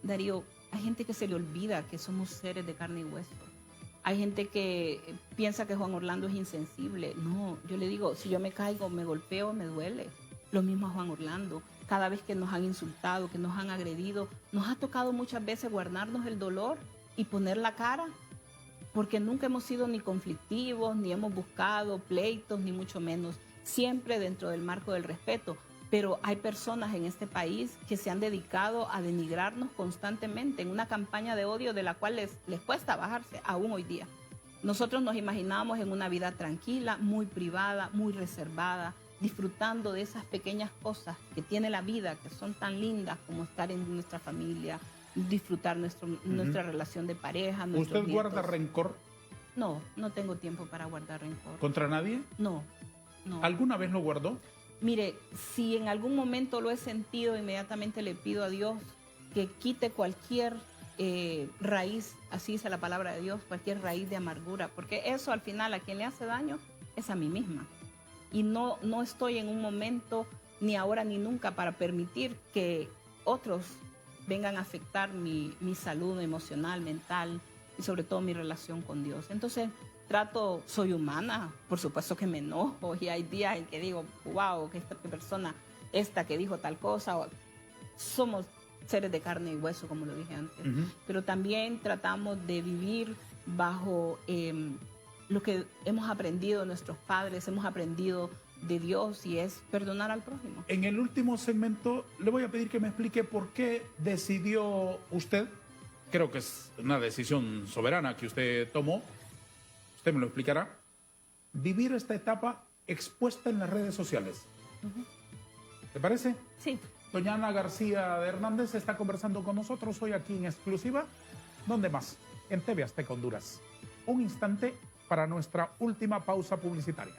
Darío, hay gente que se le olvida que somos seres de carne y hueso. Hay gente que piensa que Juan Orlando es insensible. No, yo le digo, si yo me caigo, me golpeo, me duele. Lo mismo a Juan Orlando. Cada vez que nos han insultado, que nos han agredido, nos ha tocado muchas veces guardarnos el dolor y poner la cara, porque nunca hemos sido ni conflictivos, ni hemos buscado pleitos, ni mucho menos. Siempre dentro del marco del respeto. Pero hay personas en este país que se han dedicado a denigrarnos constantemente en una campaña de odio de la cual les cuesta bajarse, aún hoy día. Nosotros nos imaginábamos en una vida tranquila, muy privada, muy reservada, disfrutando de esas pequeñas cosas que tiene la vida, que son tan lindas como estar en nuestra familia, disfrutar nuestra relación de pareja. ¿Usted guarda nietos. rencor? No, no tengo tiempo para guardar rencor. ¿Contra nadie? No, no. ¿Alguna vez lo guardó? Mire, si en algún momento lo he sentido, inmediatamente le pido a Dios que quite cualquier raíz, así dice la palabra de Dios, cualquier raíz de amargura, porque eso al final a quien le hace daño es a mí misma. Y no estoy en un momento, ni ahora ni nunca, para permitir que otros vengan a afectar mi salud emocional, mental y sobre todo mi relación con Dios. Entonces, soy humana, por supuesto que me enojo y hay días en que digo, wow, que esta persona, que dijo tal cosa, somos seres de carne y hueso, como lo dije antes, pero también tratamos de vivir bajo lo que hemos aprendido de nuestros padres, hemos aprendido de Dios, y es perdonar al prójimo. En el último segmento le voy a pedir que me explique por qué decidió usted, creo que es una decisión soberana que usted tomó, usted me lo explicará, vivir esta etapa expuesta en las redes sociales. ¿Te parece? Sí. Doña Ana García de Hernández está conversando con nosotros hoy aquí en exclusiva. ¿Dónde más? En TV Azteca Honduras. Un instante para nuestra última pausa publicitaria.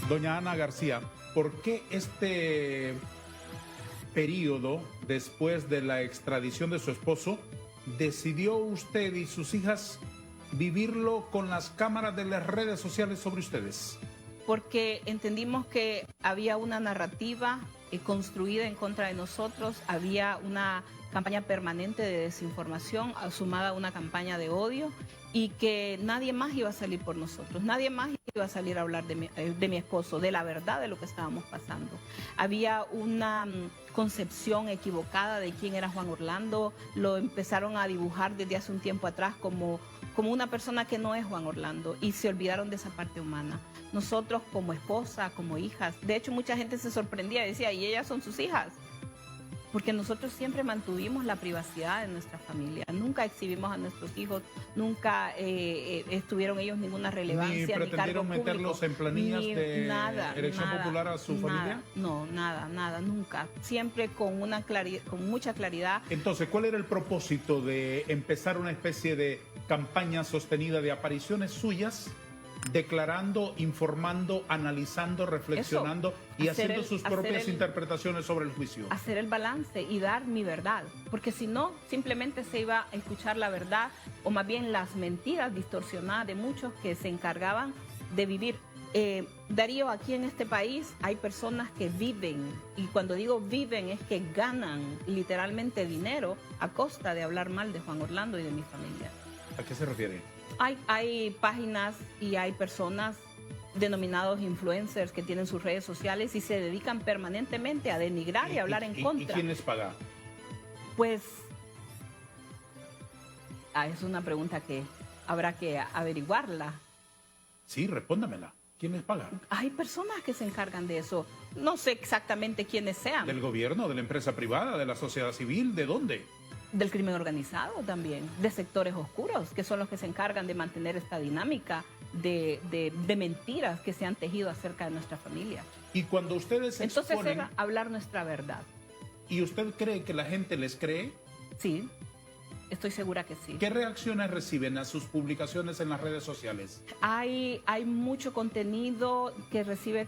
Doña Ana García, ¿por qué este periodo después de la extradición de su esposo decidió usted y sus hijas vivirlo con las cámaras de las redes sociales sobre ustedes? porque entendimos que había una narrativa construida en contra de nosotros, había una campaña permanente de desinformación sumada a una campaña de odio y que nadie más iba a salir por nosotros, nadie más iba a salir a hablar de mi esposo, de la verdad de lo que estábamos pasando. Había una concepción equivocada de quién era Juan Orlando, lo empezaron a dibujar desde hace un tiempo atrás como una persona que no es Juan Orlando y se olvidaron de esa parte humana. Nosotros como esposa, como hijas, de hecho mucha gente se sorprendía y decía, ¿y ellas son sus hijas? Porque nosotros siempre mantuvimos la privacidad de nuestra familia, nunca exhibimos a nuestros hijos, nunca estuvieron ellos ninguna relevancia, ni pretendieron meterlos en planillas de elección popular a su familia. No, nada, nunca. Siempre con mucha claridad. Entonces, ¿cuál era el propósito de empezar una especie de campaña sostenida de apariciones suyas, declarando, informando, analizando, reflexionando y haciendo sus propias interpretaciones sobre el juicio? Hacer el balance y dar mi verdad, porque si no, simplemente se iba a escuchar la verdad o más bien las mentiras distorsionadas de muchos que se encargaban de vivir. Darío, aquí en este país hay personas que viven, y cuando digo viven es que ganan literalmente dinero a costa de hablar mal de Juan Orlando y de mi familia. ¿A qué se refiere? Hay páginas y hay personas denominados influencers que tienen sus redes sociales y se dedican permanentemente a denigrar y a hablar en contra. ¿Y quién les paga? Pues es una pregunta que habrá que averiguarla. Sí, respóndamela. ¿Quién les paga? Hay personas que se encargan de eso. No sé exactamente quiénes sean. ¿Del gobierno, de la empresa privada, de la sociedad civil? ¿De dónde? Del crimen organizado también, de sectores oscuros, que son los que se encargan de mantener esta dinámica de mentiras que se han tejido acerca de nuestra familia. Y cuando ustedes entonces era hablar nuestra verdad. ¿Y usted cree que la gente les cree? Sí, estoy segura que sí. ¿Qué reacciones reciben a sus publicaciones en las redes sociales? Hay mucho contenido que recibe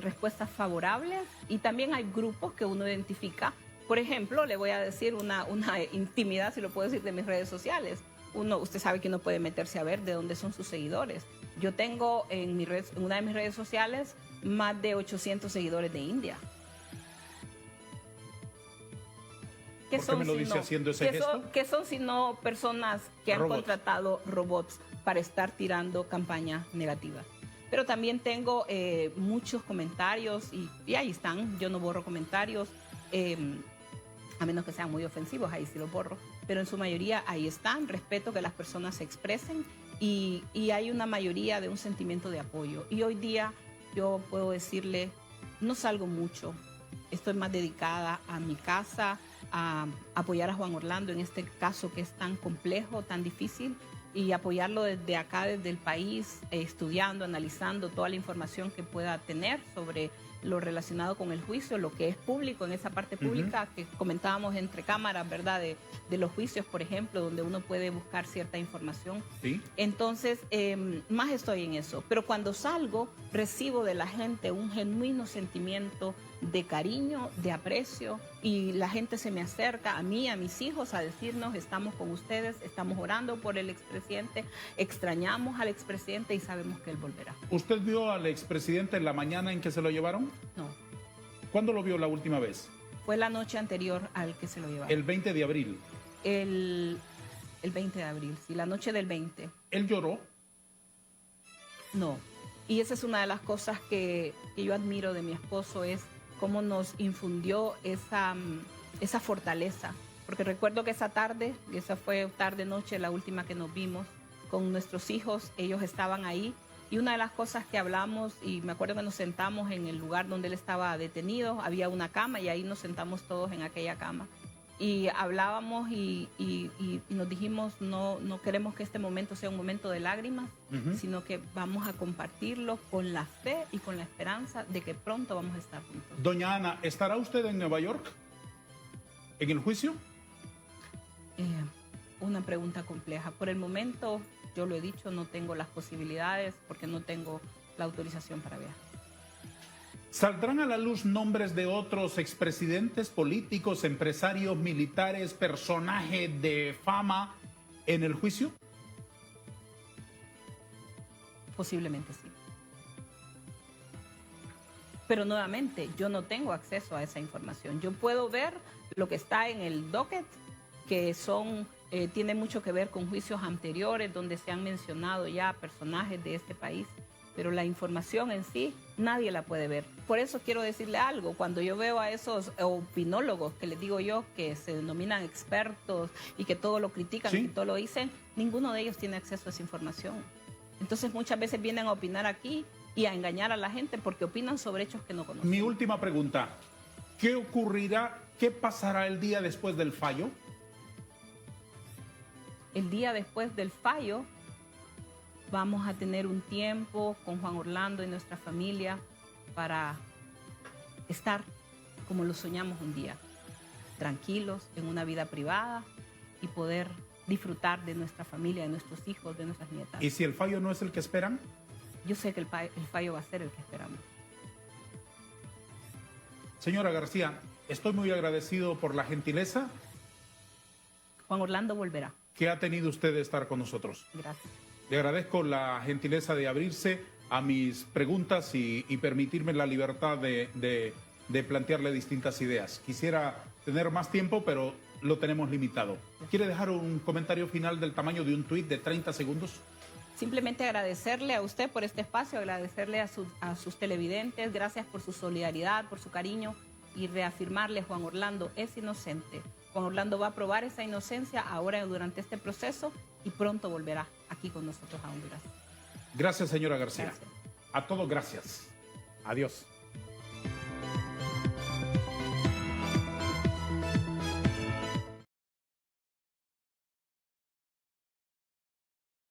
respuestas favorables y también hay grupos que uno identifica. Por ejemplo, le voy a decir una intimidad, si lo puedo decir, de mis redes sociales. Usted sabe que uno puede meterse a ver de dónde son sus seguidores. Yo tengo en una de mis redes sociales más de 800 seguidores de India. ¿Por qué me lo dice haciendo ese gesto? ¿Qué son sino personas que han contratado robots para estar tirando campañas negativas? Pero también tengo muchos comentarios y ahí están. Yo no borro comentarios. A menos que sean muy ofensivos, ahí sí los borro, pero en su mayoría ahí están, respeto que las personas se expresen y hay una mayoría de un sentimiento de apoyo. Y hoy día yo puedo decirle, no salgo mucho, estoy más dedicada a mi casa, a apoyar a Juan Orlando en este caso que es tan complejo, tan difícil, y apoyarlo desde acá, desde el país, estudiando, analizando toda la información que pueda tener sobre lo relacionado con el juicio, lo que es público, en esa parte pública que comentábamos entre cámaras, ¿verdad? De los juicios, por ejemplo, donde uno puede buscar cierta información. ¿Sí? Entonces, más estoy en eso. Pero cuando salgo, recibo de la gente un genuino sentimiento de cariño, de aprecio, y la gente se me acerca a mí, a mis hijos, a decirnos, estamos con ustedes, estamos orando por el expresidente, extrañamos al expresidente y sabemos que él volverá. ¿Usted vio al expresidente en la mañana en que se lo llevaron? No. ¿Cuándo lo vio la última vez? Fue la noche anterior al que se lo llevaron. El 20 de abril. El 20 de abril, sí, la noche del 20. ¿Él lloró? No. Y esa es una de las cosas que yo admiro de mi esposo, es cómo nos infundió esa fortaleza. Porque recuerdo que esa fue tarde-noche, la última que nos vimos con nuestros hijos, ellos estaban ahí. Y una de las cosas que hablamos, y me acuerdo que nos sentamos en el lugar donde él estaba detenido, había una cama y ahí nos sentamos todos en aquella cama. Y hablábamos y nos dijimos, no queremos que este momento sea un momento de lágrimas, sino que vamos a compartirlo con la fe y con la esperanza de que pronto vamos a estar juntos. Doña Ana, ¿estará usted en Nueva York? ¿En el juicio? Una pregunta compleja. Por el momento, yo lo he dicho, no tengo las posibilidades porque no tengo la autorización para viajar. ¿Saldrán a la luz nombres de otros expresidentes políticos, empresarios, militares, personajes de fama en el juicio? Posiblemente sí. Pero nuevamente, yo no tengo acceso a esa información. Yo puedo ver lo que está en el docket, que tiene mucho que ver con juicios anteriores, donde se han mencionado ya personajes de este país, pero la información en sí nadie la puede ver. Por eso quiero decirle algo, cuando yo veo a esos opinólogos, que les digo yo, que se denominan expertos y que todo lo critican, ¿Sí? y que todo lo dicen, ninguno de ellos tiene acceso a esa información. Entonces muchas veces vienen a opinar aquí y a engañar a la gente porque opinan sobre hechos que no conocen. Mi última pregunta, ¿qué ocurrirá, qué pasará el día después del fallo? El día después del fallo vamos a tener un tiempo con Juan Orlando y nuestra familia para estar como lo soñamos un día, tranquilos, en una vida privada y poder disfrutar de nuestra familia, de nuestros hijos, de nuestras nietas. ¿Y si el fallo no es el que esperan? Yo sé que el fallo va a ser el que esperamos. Señora García, estoy muy agradecido por la gentileza Juan Orlando volverá. que ha tenido usted de estar con nosotros. Gracias. Le agradezco la gentileza de abrirse a mis preguntas y permitirme la libertad de plantearle distintas ideas. Quisiera tener más tiempo, pero lo tenemos limitado. ¿Quiere dejar un comentario final del tamaño de un tuit de 30 segundos? Simplemente agradecerle a usted por este espacio, agradecerle a sus televidentes, gracias por su solidaridad, por su cariño y reafirmarle, Juan Orlando es inocente. Juan Orlando va a probar esa inocencia ahora durante este proceso y pronto volverá aquí con nosotros a Honduras. Gracias, señora García. Gracias. A todos, gracias. Adiós.